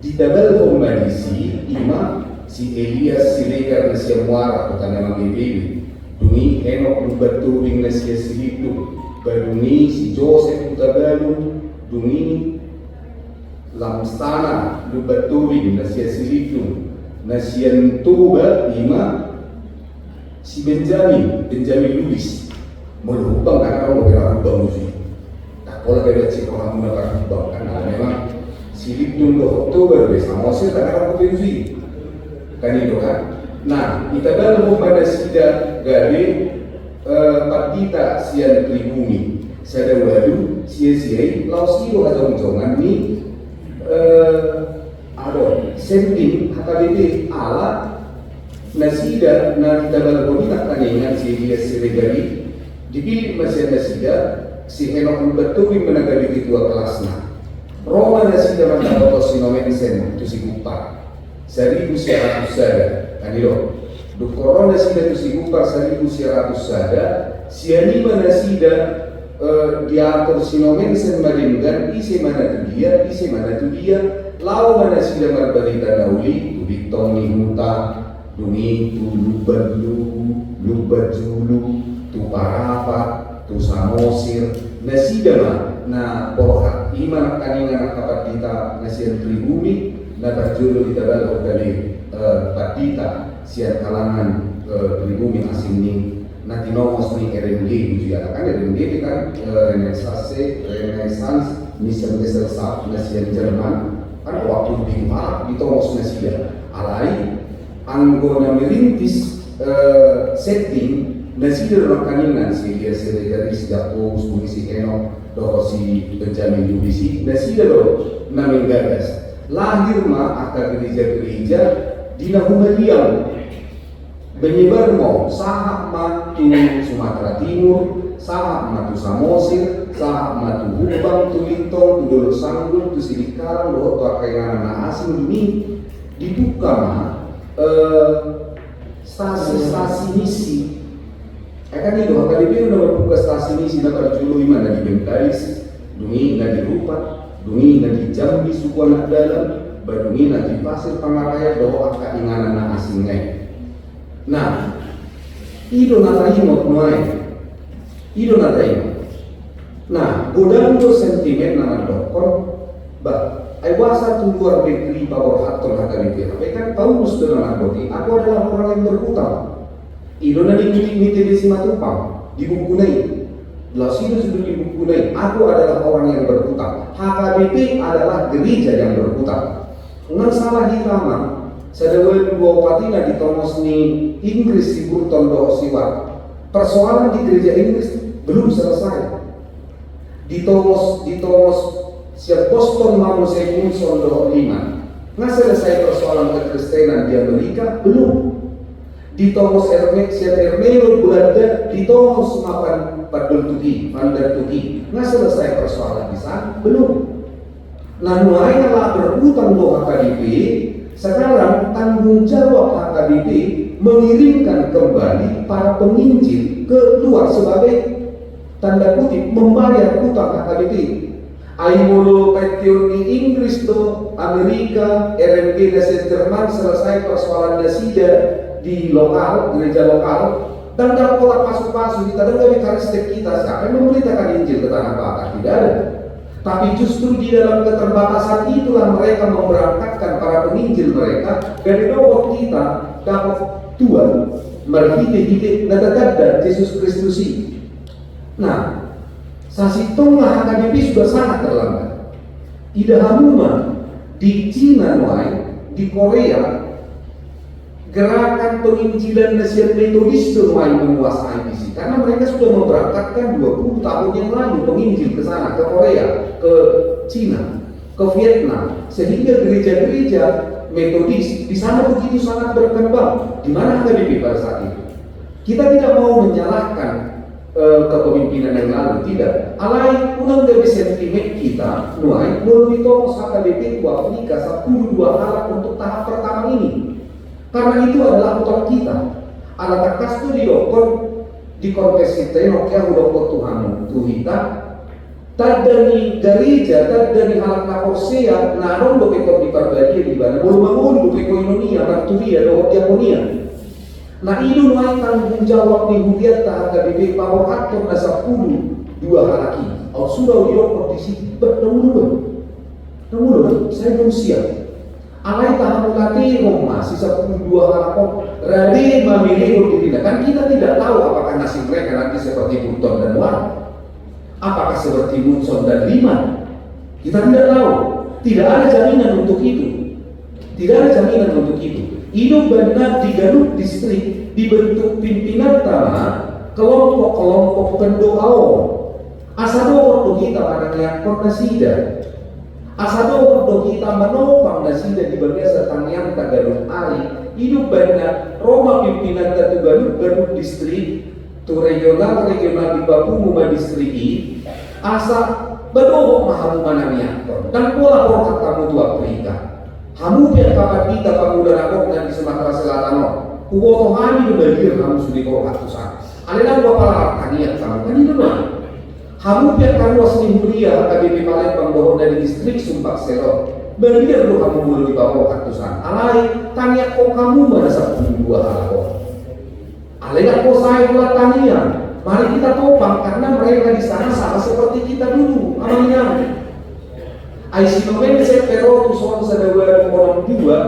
di tabel kombinasi ima si Elias Siregar Nasia Muara atau tanah Manggibibi Dungi Henok Lubaturing Nasia Silitu Badungi si Joseph Utabalu Dungi Lamstana Lubaturing Nasia Silitu Nasian Tuba ima si Benjamin Lewis melubang karena orang berubah musik tak boleh beda si orang berubah karena memang silik dulu Oktober sama sih tak ada potensi kan itu kan. Nah kita dalam pada sida gari partita sian pribumi sada wadu sia-sia lausio hajong-jongan ni sending HKBP ala nasida na kita dalam bonita kanengan si gari dipilih masih nasida si Henok Lubaturing menagari ketua kelasnya Roma nasida mantap sinomen sen tu si Gupar 1100 sada kan itu do korona nasida tu si Gupar 1100 sada sianima nasida diatur sinomen sen madenggan isi mana tu dia lau mana nasida marbarita nauli tu bitoni huta duni tu lubajulu tu parapat tu samosir nasida mah na pohat iman kaningan kapat kita nasian pribumi na berjulu kita balok dari patita sian kalangan pribumi asing ni na tinomos ni RMG gitu ya kan RMG kan Renaissance Mission Gesellschaft nasian Jerman kan waktu di Marak ditomos nasia alai anggona merintis setting nasida makaningan si dia dari sejak si Henok doh si Benjamin Lewis nasida doh naming gagas lahir mah akar gereja di Nahumaliang menyebar mau sahak matu Sumatera Timur sahak matu Samosir sahak matu Hubang tu Lintong tu Dolo Sanggul tu Sidikarang doh tu akaingan anak asing ini dibuka mah stasi misi akan itu HKBP udah membuka stasi misi dapat julu mana di Bengkalis, dungi di Rupat, dungi di Jambi suku anak dalam, badungi di Pasir Pangaraya doa akak inganan anak asingnya. Nah, itu natahimot muai, itu natahimot. Nah, godaan itu sentimen nama dokter, ai wasa tu luar negeri bawah haton HKBP. Tapi kan Paulus dengan Boti, aku adalah orang yang berhutang. Ilo na dimiti di Simatupang, dibukunai. Lasino sudah dibukunai. Aku adalah orang yang berhutang. HKBP adalah gereja yang berhutang. Ngan salah hirama. Sadawai dua patina di Tomos ni Inggris si Burton do siwat. Persoalan di gereja Inggris belum selesai. Di Tomos siap Boston mau Sekunson do 5. Nggak selesai persoalan kekristenan di Amerika belum.
di tongos Ermelo Belanda di tongos mapan padul tuki pandar tuki nggak selesai persoalan di sana belum. Nah mulai lah berhutang do HKBP, sekarang tanggung jawab HKBP mengirimkan kembali para penginjil ke luar sebagai tanda kutip membayar hutang HKBP. Aimolo pensiun di Inggris do Amerika RMG dan Jerman selesai persoalan dasida di lokal, gereja lokal, dan dalam pola pasu-pasu kita dan karakteristik kita siapa yang memberitakan Injil ke tanah Batak? Tidak ada. Tapi justru di dalam keterbatasan itulah mereka memberangkatkan para penginjil mereka dari bawah kita dapat Tuhan merhide-hide dan Yesus Kristus. Nah, sasitonglah HKBP sudah sangat terlambat. Ida hamuma di Cina mulai, di Korea gerakan penginjilan Mesian Metodis mulai menguasai di sini karena mereka sudah memberangkatkan 20 tahun yang lalu penginjil ke sana, ke Korea, ke Cina, ke Vietnam, sehingga gereja-gereja Metodis di sana begitu sangat berkembang. Di mana HKBP pada saat itu? Kita tidak mau menyalahkan kepemimpinan yang lalu, tidak. Alai unang dari sentimen kita, mulai tongos HKBP tua Afrika 12 hal untuk tahap pertama ini. Karena itu adalah utang kita. Alat kastu di dokter di kontes kita yang dokter Tuhan Tuhita. Tad dari gereja, tad dari halak nakorsea, narong do peko di parbadi di mana belum bangun do peko inonia, marturia do diakonia. Nah itu mulai tanggung jawab di hudiat tahap HKBP bahwa atur na 10 dua halaki. Au sudah di dokter di situ namun saya belum siap. Alai tahan mulati Roma sisa 2 halakot rade memilih tidak kan kita tidak tahu apakah nasib mereka nanti seperti Burton dan Wan, apakah seperti Munson dan Liman, kita tidak tahu. Tidak ada jaminan untuk itu. Tidak ada jaminan untuk itu. Hidup benar di Garut distrik dibentuk pimpinan tanah kelompok-kelompok pendoa. Asado waktu kita pada ngakor nasida. Asado waktu kita menopang nasida di berdasar tanggian Garut Ari. Hidup benar Roma pimpinan tatu Garut distrik tu regional di Papua distrik asa berdoa mahal mananya dan pola pola kamu tu Afrika. Kamu biar kapan kita pemuda nakok dan di Sumatera Selatan kuwo tohani berbagi kamu sudah kau ratusan. Alena dua pala hartaniat kamu kan itu mah. Kamu biar kamu asli mulia HKBP Palembang bahwa dari distrik Sumpak Selo. Berbagi dulu kamu mulai di bawah ratusan. Alai tanya kok kamu merasa 12 halakot. Alena kok saya pula tanian. Mari kita topang karena mereka di sana sama seperti kita dulu. Amalnya. Aisinomen sepero tu soal sedawar orang dua,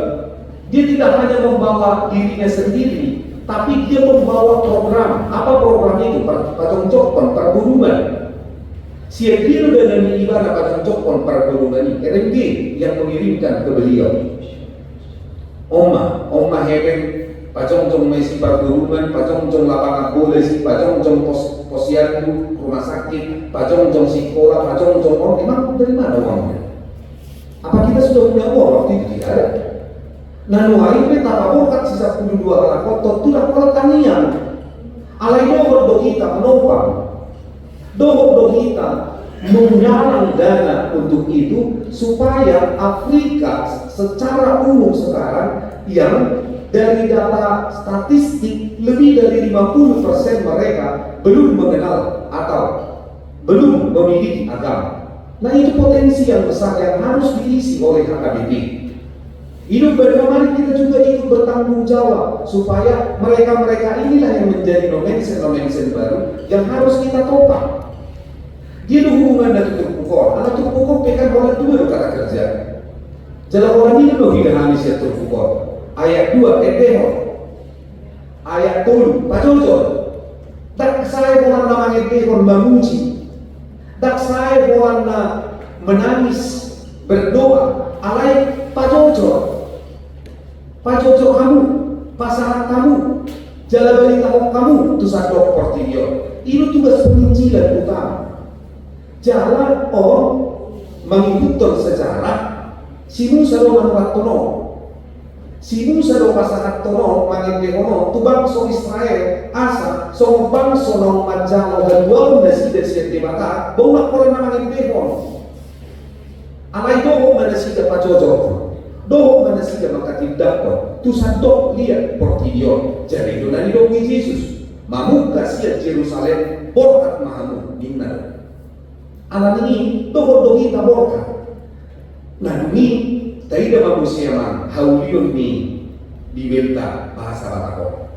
dia tidak hanya membawa dirinya sendiri, tapi dia membawa program. Apa program itu? Pacongcokon pergulungan. Siap dia dengan ibadah pacongcokon pergulungan ini. RMG yang mengirimkan ke beliau. Oma Heben, pacongcong mesi pergulungan, pacongcong lapangan bola si, pacongcong posyandu rumah sakit, pacongcong sekolah, pacongcong orang. Memang dari mana uangnya? Apa kita sudah punya uang waktu itu? Tidak ada. Nah, nuhai kita pabokat sisa 12 halakot, tentulah pola tanian. Alai dohor do kita menopang, dohor do kita menggalang dana untuk itu supaya Afrika secara umum sekarang yang dari data statistik lebih dari 50% mereka belum mengenal atau belum memiliki agama. Nah itu potensi yang besar yang harus diisi oleh HKBP. Hidup bagaimana kita juga ikut bertanggung jawab supaya mereka-mereka inilah yang menjadi nomensen baru yang harus kita topang. Dia hubungan dengan Turkukor. Anak Turkukor pekan orang dua kata kerja. Jalan orang ini loh tidak habis ya Turkukor. Ayat 2 Edeho. Ayat 3 Pacocor. Tak saya orang namanya Edeho memuji. Tak saya warna menangis berdoa alai pacocor kamu pasangan kamu jalan balik kamu itu sadok portilio itu tugas penginjilan utama jalan mengikutkan sejarah simu selalu manuratono
Si Musa do pasahat tono mangin dehono tu bangso Israel asa so bangso nong majalo gadwal nasi desi mata bawa kola mangin dehono alai doho mana sida pajojo doho mana sida makatindako tu sadok lihat portidio jadi donani do Yesus mamuka sia Jerusalem borkat mahamu dinna alam ini doho dohi taborka nanumi taida manusia man haulion ni dibelta bahasa Batakor.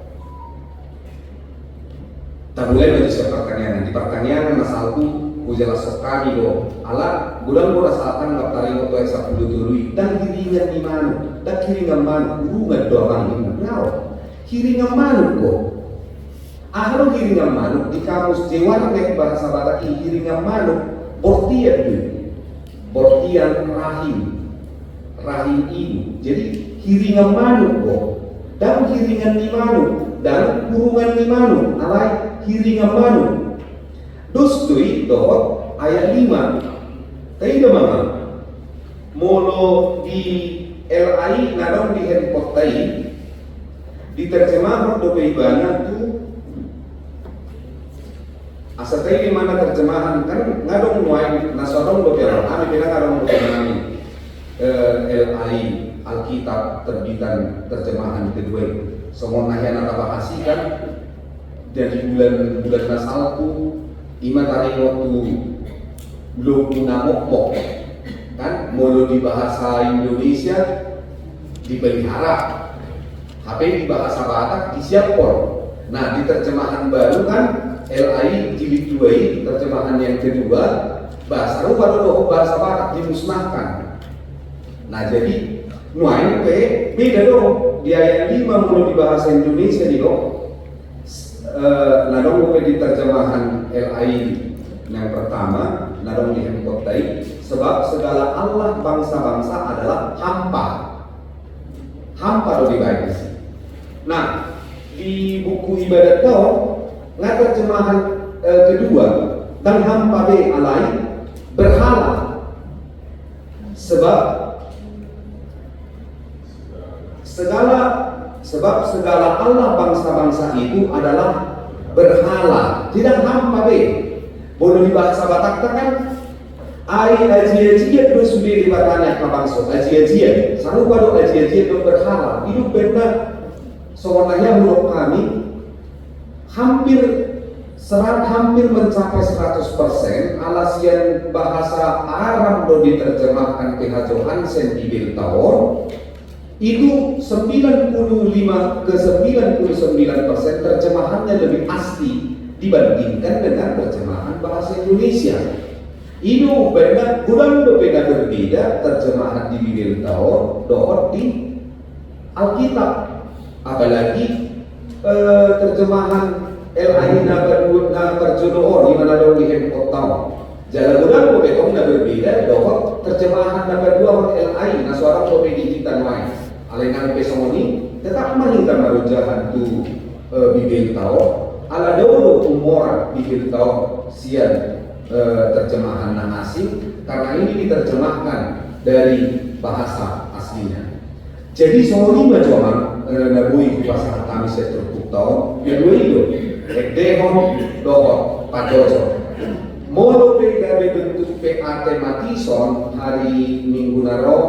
Tak boleh baca pertanyaan di pertanyaan masalahku ujala sokani do ala gulang gua rasakan nggak tarik waktu esa puluh turui dan kiringan di mana dan kiringan mana urungan doang ini nyawa kiringan mana kok ahlo kiringan mana di kamus dewan dek bahasa Batak kiringan mana bortian tu bortian rahim ini jadi kiringan manuk kok dan kiringan di manuk dan kurungan di manuk alai kiringan manuk dostui dohot ayat 5 taida mama molo di LAI nadong di handphone tai diterjemah do peibana tu asa tai di mana terjemahan kan ngadong nuai nasodong do biar ami bilang ngadong do kami LAI Alkitab terbitan terjemahan kedua semua nahian bahasi kan dari bulan nasalku iman hari waktu belum namok kan mulu di bahasa Indonesia dipelihara HP di bahasa Batak disiapkan nah di terjemahan baru kan LAI jilid 2 terjemahan yang kedua bahasa baru bahasa Batak dimusnahkan. Nah jadi nuain pe beda dong di ayat 5 mulai di bahasa Indonesia nih dong. Nadong di terjemahan LAI yang pertama nadong di handkotai sebab segala Allah bangsa-bangsa adalah hampa do di baik. Nah di buku ibadat kau nggak terjemahan kedua dan hampa de alai berhala sebab segala Allah bangsa-bangsa itu adalah berhala, tidak hampa be. Boleh di bahasa Batak kan? Aji-aji itu sudah dibatanya ke bangsa. Aji-aji, selalu pada aji-aji itu berhala. Itu benar. Soalnya menurut kami hampir mencapai 100% alasian bahasa Arab do diterjemahkan ke Johansen di Biltaor. Itu 95 ke 99% terjemahannya lebih asli dibandingkan dengan terjemahan bahasa Indonesia. Itu benar bulan berbeda terjemahan di Biltaor dohot di Alkitab, apalagi terjemahan LAI na terjodoh di mana dong di handphone jalan bulan berbeda dohot terjemahan na dua LAI na suara kopi digital lain. Alengan pesoni tetap mahingga marujahan tu bibir tau ala dulu umur bibir tau sian terjemahan nang asing karena ini diterjemahkan dari bahasa aslinya. Jadi semua cuma nabui bahasa kami saya terpukau yang dua itu dehon dohot padojo molo PKB bentuk PAT Matison hari Minggu naro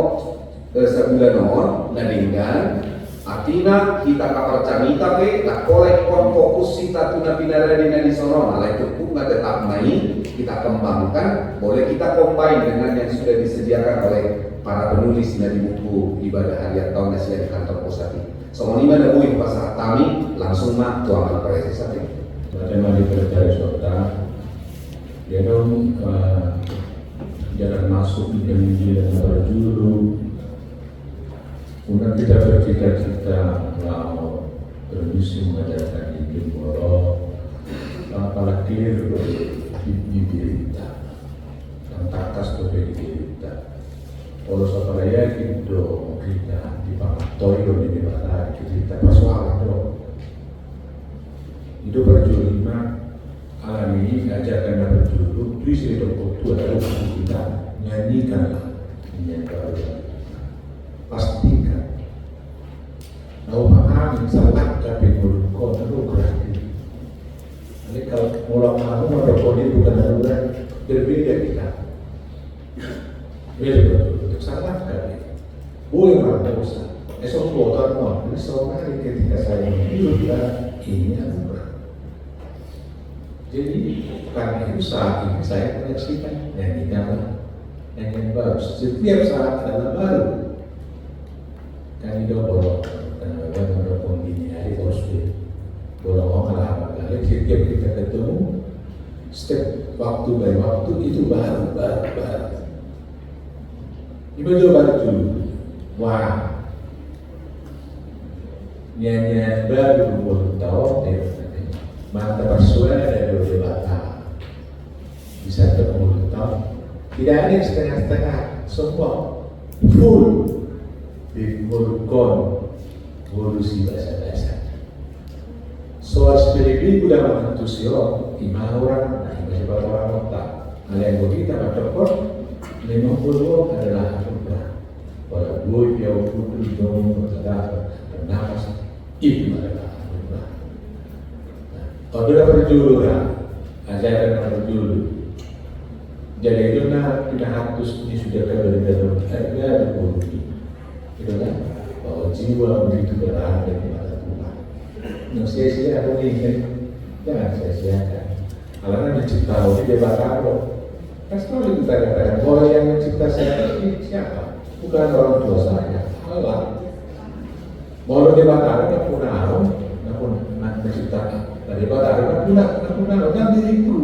sebulan non nadinggan artinya kita kapercamita pe tak kolek kon fokus kita tuna pinara di sono alai cukup nggak tetap main kita kembangkan boleh kita combine dengan yang sudah disediakan oleh para penulis dari buku ibadah harian tahun nasihat di kantor pusat semua lima nebui pasal kami langsung mak tuang presisi sate
bagaimana dipercaya serta dia dong jalan masuk di Injil dan berjuru. Kemudian kita bercita-cita mau bermisi mengadakan Injil Borok, apalagi di berita, dan takas tu berita. Kalau sebenarnya itu kita di Toyo di Batak kita paswal itu berjulima alami ajakan berjulu tulis itu adalah kita nyanyikan nyanyikan pastikan
Tahu paham, salah tapi kau anugerah. Jadi kalau mulai kamu merokok ini bukan anugerah, berbeda kita. Beda untuk salah kali. Boleh merasa esok keluar mau, ini suatu hari ketika saya hidup ini anugerah. Jadi karena itu saat ini saya menyaksikan yang baru. Setiap saat adalah baru. Kami doa karena merokok ini hari terus bolong malam kali setiap kita ketemu, setiap waktu dari waktu itu baru. Ibu baru dulu. Wah, nyanyian baru boleh tahu mata bersuara dari dewata bisa terlalu tahu. Tidak ada yang setengah-setengah, semua full dimulukkan ngurusi bahasa-bahasa. Soal spiritual udah menentusikan lima orang, beberapa orang otak. Kalian begitu bertepuk 50 adalah anugerah. Kalau dua jauh putri dong terdapat bernapas itu adalah anugerah. Kalau sudah berjulu kan, ajaran berjulu. Jadi itu kita harus ini sudah kembali dalam harga bukti. Itu kan bahwa jiwa begitu berada di mata Tuhan. Nah, sia-sia aku ingin jangan sia-siakan. Karena dicipta oleh Dewa Taro. Kan selalu kita katakan bahwa yang mencipta saya ini siapa? Bukan orang tua saya, Allah. Bahwa Dewa Taro tak pernah alam, tak pernah menciptakan. Dewa Taro tak pernah alam diriku.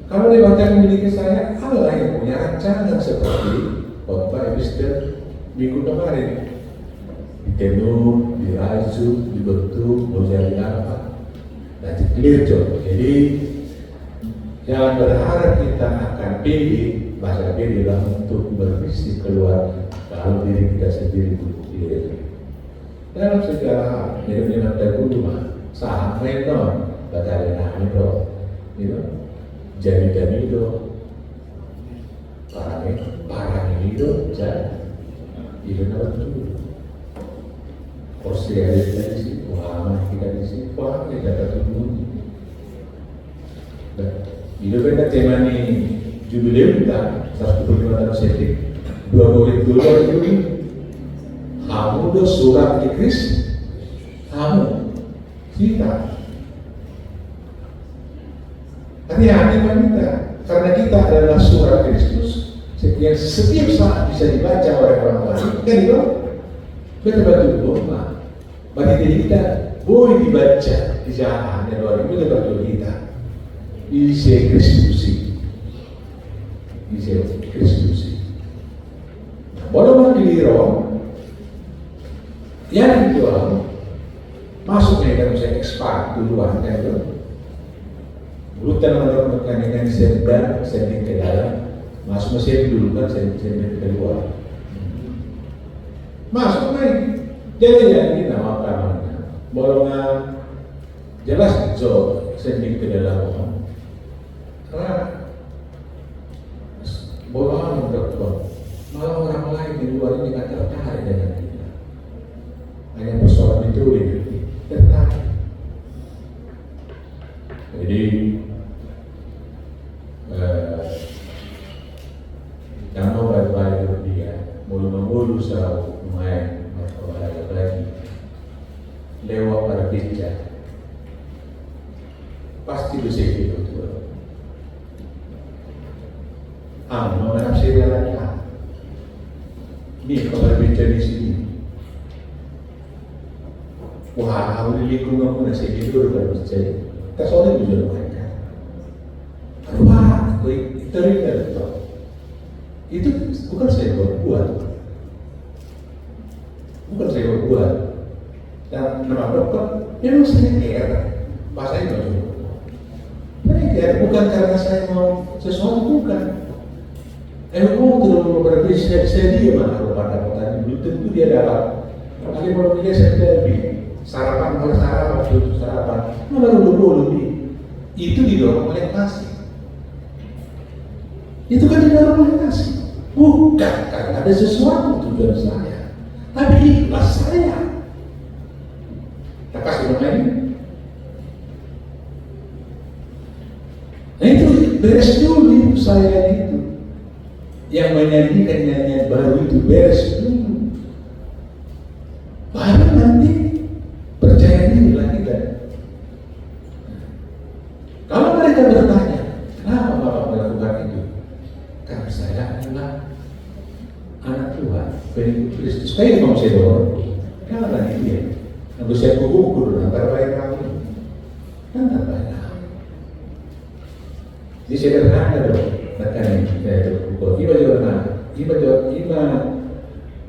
Kalau Dewa Taro memiliki saya, Allah yang punya rancangan seperti Bapak Ebister minggu kemarin. Ditenun, diraju, dibentuk, mau jadi apa? Nanti clear job. Jadi jangan berharap kita akan pilih bahasa pilih untuk bervisi keluar kalau diri kita sendiri dulu. Dalam segala hal, hidup dahulu mah saham menon, batalena itu, jadi itu, parang itu jadi itu dapat dulu. Porsi ada di situ, pengalaman kita di situ, paham kita dapat dulu. Itu kita tema ini jubileum kita 125 tahun setik 2 dulu ini kamu udah surat Inggris kamu kita hati-hati wanita karena kita adalah surat Kristus yang setiap saat bisa dibaca oleh orang lain kan itu kita baca dulu bagi diri kita boleh dibaca di jalan yang luar itu baca kita isi Kristusi. Boleh mandiri yang dijual masuknya kan saya ekspor duluan kan itu. Urutan orang yang sending ke dalam masuk mesin dulu kan sending ke luar. Masuk naik. Jadi ini nama kamarnya. Bolongan jelas job sending ke dalam. Karena bolongan dokter, malah orang lain di luar ini tidak tertarik dengan kita. Hanya persoalan itu tertarik. Jadi jangan mau baik-baik dia, mulu-mulu selalu main baik lagi. Lewat pada bijak, pasti bisa itu. Menafsir lagi ini kalau berbicara di sini wah aku di lingkungan pun nasi tidur kalau berbicara tak soalnya juga mereka wah itu itu bukan saya buat dan nama dokter memang saya care bahasa itu saya care bukan karena saya mau sesuatu bukan. Mau terlalu berbisnis saya dia kalau pada petani belum tentu dia dapat. Tapi kalau dia lebih sarapan mana dulu itu didorong oleh kasih. Itu kan didorong oleh kasih, bukan karena ada sesuatu tujuan saya, tapi ikhlas saya.
beres dulu saya itu. Yang menyanyikan nyanyian baru itu beres dulu. Baru nanti percaya diri lah kita. Kalau mereka bertanya, kenapa Bapak melakukan itu? Karena saya adalah anak Tuhan, pengikut Kristus. Kayak mau saya dorong, karena dia. Aku saya kukur antara baik kami, kan tak banyak. Jadi sederhana dong, makanya saya kukur. Iba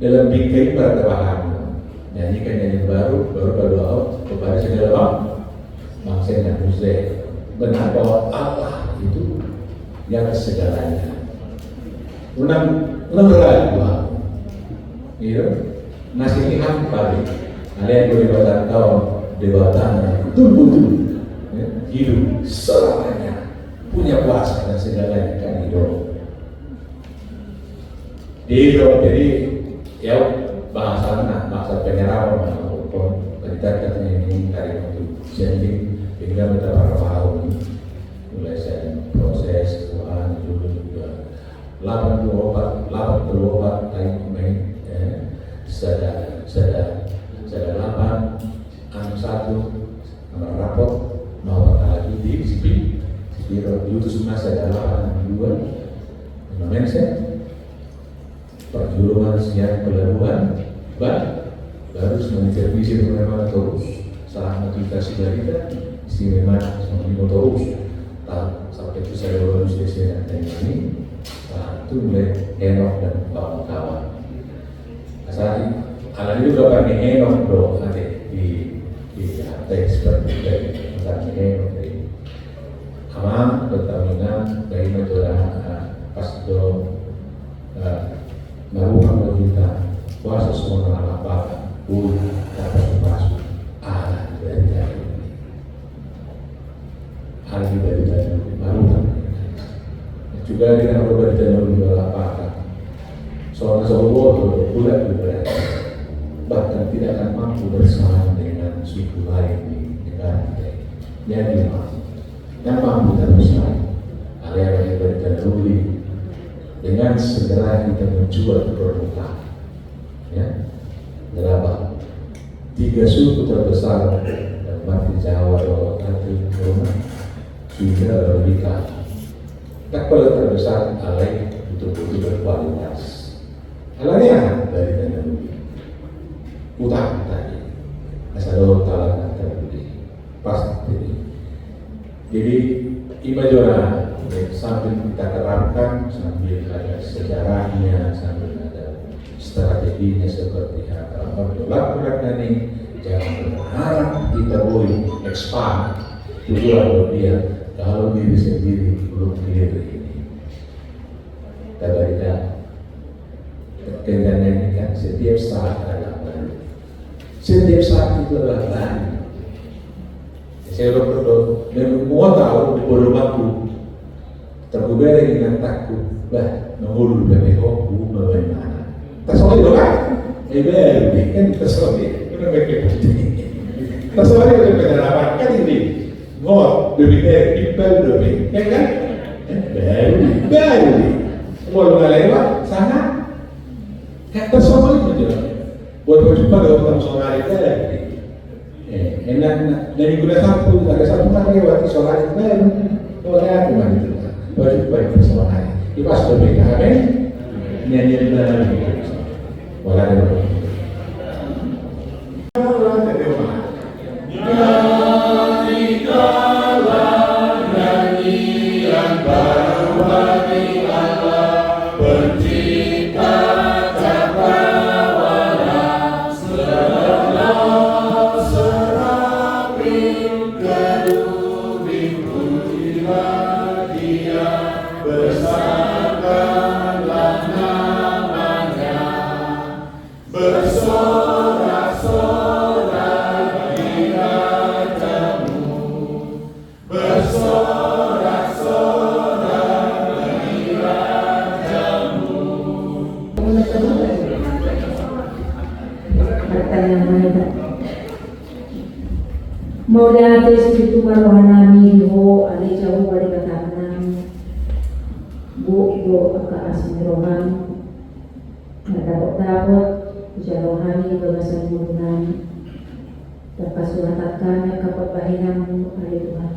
dalam bingkai bertahan. Nyanyikan nyanyian baru berdoa kepada segala bangsa dan muslim. Benar bahwa Allah itu yang segalanya. Unang ragu, iya, nasi ini hampa deh. Ada yang berdebatan tahun debatannya betul-betul hidup selamanya punya kuasa dan segalanya kan hidup. Jadi ya bahasa penyerapan kita katanya ini dari untuk sending hingga beberapa tahun mulai saya proses Tuhan juga 84 tahun main sedang 8 nomor rapot mau lagi di Sipiro itu semua saya 82 namanya saya perjuruan siap pelabuhan baru semuanya visi memang terus selama kita sudah kita istimewa semua terus sampai itu saya lulus di sini ini itu mulai Henok dan kawan-kawan saat ini alat itu berapa nih Henok bro nanti di teks seperti tentang Henok dari Amang Pertamina dari Madura pas itu Maruham kita kuasa semua apa pun dapat masuk alat dari Maruham juga dengan beberapa jalur apa soal bulan juga bahkan tidak akan mampu bersama dengan suku lain di negara kita. Jadi yang mampu dan bersama area yang berjalur dengan segera kita menjual produk ya berapa 3 suku terbesar dan di Jawa nanti Roma sudah berbicara tak perlu terbesar alai betul-betul berkualitas alanya dari teknologi utang tadi asal talang teknologi pasti jadi imajora sambil kita terapkan sambil ada sejarahnya sambil ada strateginya seperti apa produk ini jangan berharap kita boleh expand tujuan dia kalau diri sendiri belum clear ini kita berikan kendalian ini kan setiap saat adalah baru setiap saat itu adalah baru saya berdoa mau tahu di rumahku terkubur dengan takut bah menghulu dari hobi bagaimana tersoal doa baru kan tersoal itu mereka tersoal itu penerapan kan ini ngot lebih dari people lebih kan baru mau lewat sana kan tersoal itu buat berjumpa dengan orang soal itu enak dari guna satu ada satu lagi waktu soal itu soalnya cuma itu baju baik bersama hari itu pas berbeda kan nyanyi di dalam walau ada
Mau Espiritu Marohanami ho ale jauh pada katakan Bu aka asin rohani, dapat usia rohani bagasan hubungan, dapat suratakan kapat bahinamu hari Tuhan,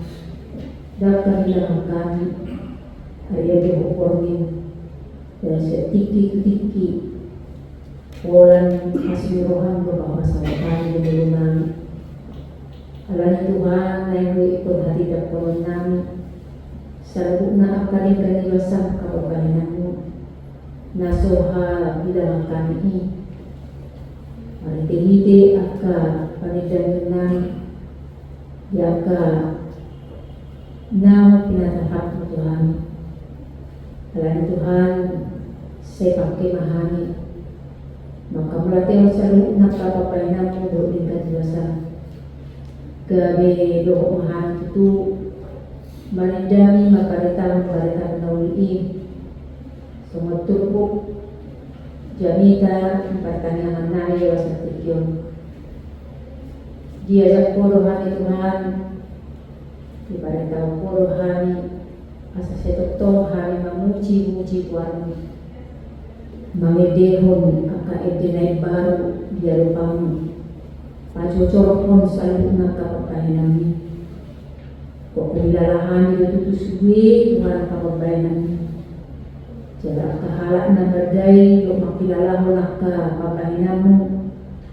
dapat hilangkan hari yang dihukurnya dan setiki-tiki orang asin rohani berbapa sahabat di hubungan. Alani Tuhan yang ikut hati dapat nami selalu na akali kaniwasan kapabahinanmu nasoha bilang kami marite-hite aka panidangan yaka na pinatahap mo Tuhan. Alani Tuhan saya pakai mahani maka melatih selalu na kapabahinanmu doon din kaniwasan gabi doon mahani itu manindami maparitang nauli semua tubuh jamita pertanyaan nari wasa tikyon dia puro hari Tuhan ibaratang puro hari asa setotong hari memuji Tuhan mamedehon aka edenai baru dia lupamu pacocok pun selalu nakapakahinami kok penilalahan itu suwi Tuhan kapabayanan jarak kahalak na berdai lo makilalahu nakka kapabayanamu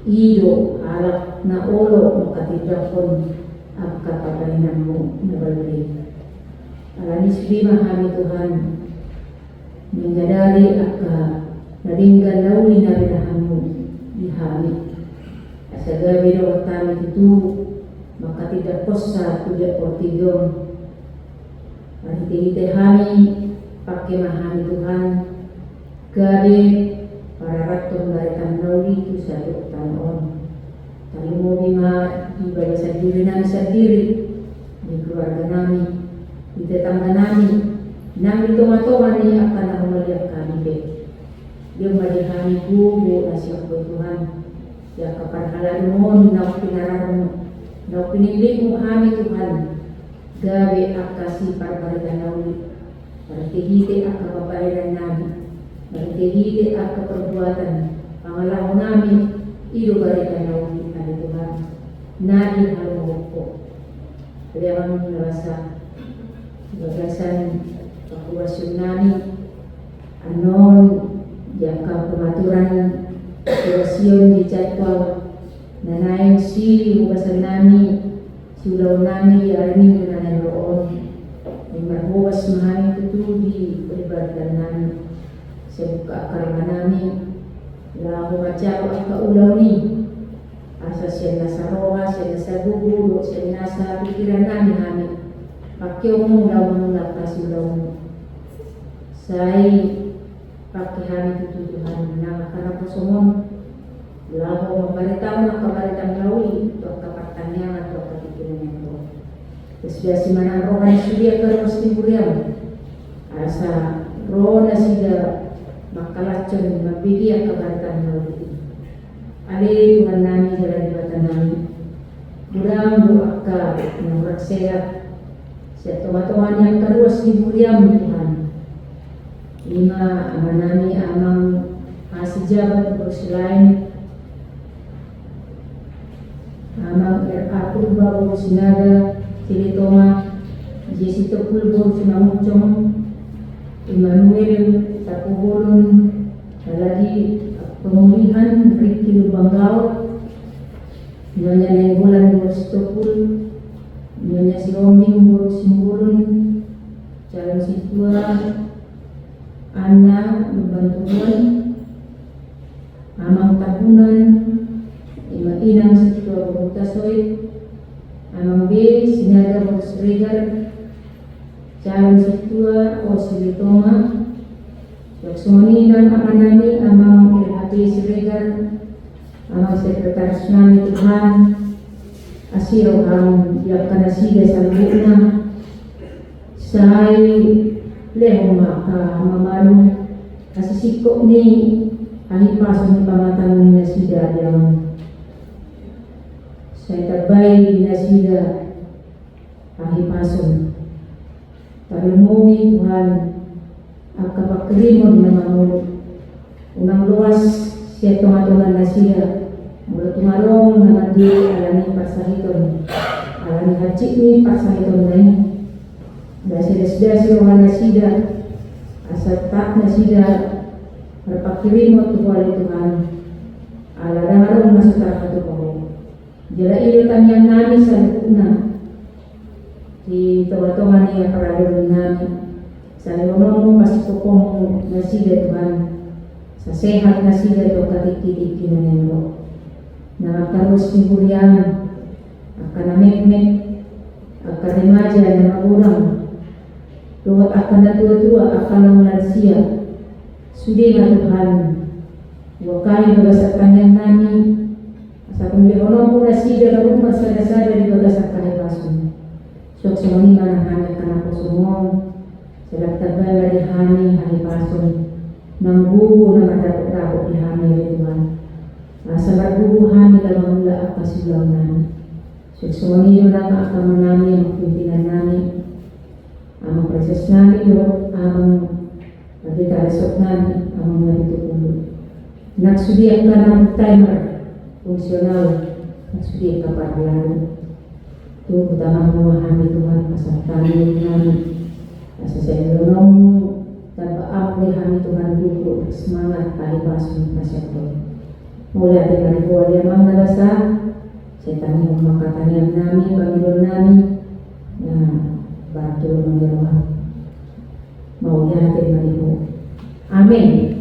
ido halak na olo makatidakon ang kapabayanamu na berdai alani suwi mahami Tuhan menjadari aka naringgan launi na binahamu dihami asagabi do kami itu maka tidak kosa tidak portigon hati-hati kami pakai mahami Tuhan gabe para rakyat dari nauli itu satu tahun tali mau bima di bagi sendiri nami sendiri di keluarga nami di tetangga nami toma-toma ni akan aku melihat kami be dia melihat bu nasihat Tuhan ya kapan halan mohon nak pinaramu na pinilig mo kami Tuhan gabi akasi parbarita nauli martihite ang kapabayaran namin martihite ang kaperbuatan pangalaw namin ilubarita nauli kami Tuhan nadi halong po kaya kami nabasa bagasan pakuwasyon namin anon jangka pengaturan pakuwasyon di jadwal nanayin si hubasan nami sulaw nami armin ko na naroon ay marhuwas mahal ito di palibardan nami sa buka karma nami wala ko matyaro ang kaulaw ni asa siya nasa roha, siya nasa gugulo, siya nasa pikiran nami pakyaw mo ulaw mo lakas ulaw mo say pakihami tututuhan na makarapusumon laho mabaritaw na kabaritang lawi ito kapatanya at kapatikinan ito. Kasya si manang roh na siya karos ni Buriam asa roh na siya makalatyon mabigi ang kabaritang lawi. Ali Tuhan nami dalam ibatan nami Buriam buak ka ng raksaya siya tuwa-tuwa niyang karos ni Buriam Tuhan. Lima ama nami amang asijabat berselain amang aku baru sinaga Tilitoma Jesito Pulbor Sinamucong Emmanuel Tapubolon lagi pemulihan Ricky Lubanggao Nyonya Lenggolan Borstopul Nyonya Sioming Borsimburun Jalan Situa Ana Lubantuan Amang Tahunan Inang Situa Borutasoy Amang B Sinaga Borsregar Jalan Situa Osilitoma Laksoninan Amanami Amang LHP Siregar Amang Sekretaris Nami Tuhan Asiro Ang Yakanasida Salbuna Say Leho maka mamalu asisiko ni ahipaso ni pamatang ni nasida yang saya tabay ni nasida ahipaso talumumi Tuhan akapakirimon na mamulu unang luas siya tumatulan na siya mula tumarong na mandi alani pasahiton alani hacik ni pasahiton na yun dasi orang nasida asal tak nasida berpakirimon tu kuali Tuhan alarang masuk terhadap kau jala iyo tanyang nami sa lukuna di tawa-tawa niya parado nami sa lulong pasipukong nasida Tuhan sa sehat nasida ito katikitik kinanelo nakakaros ni Julian akan namekmek akan remaja na magulang luwat akan na tua-tua akan ng lansia sudi na Tuhan wakali bagasakan yang nami asa pembehono mo na sida na rumah sada-sada di bagasakan ay basun sok sumani na hanya kana ko sumon selak tabay dari hani ay basun nang bubu na matapot-tapot di hani ay Tuhan asa berbubu hani dalam mula akasulang nami sok sumani yun na akan nami ang pimpinan nami ang proses namin yun, ang nagkikaresot namin, ang naritutulo. Nagsudiak ka ng timer, fungsional, nagsudiak ka para lalo. Ito, kutama mo kami Tuhan, pasartami namin. Nasa sa ilunong, tabaam ni kami Tuhan dito, semangat tayo pasun na siya ko. Mula ating nalibuwa niya mga nabasa, sa tanong makatanyag namin, Panginoon namin, na bantu menyewa maunya hati menipu. Amin.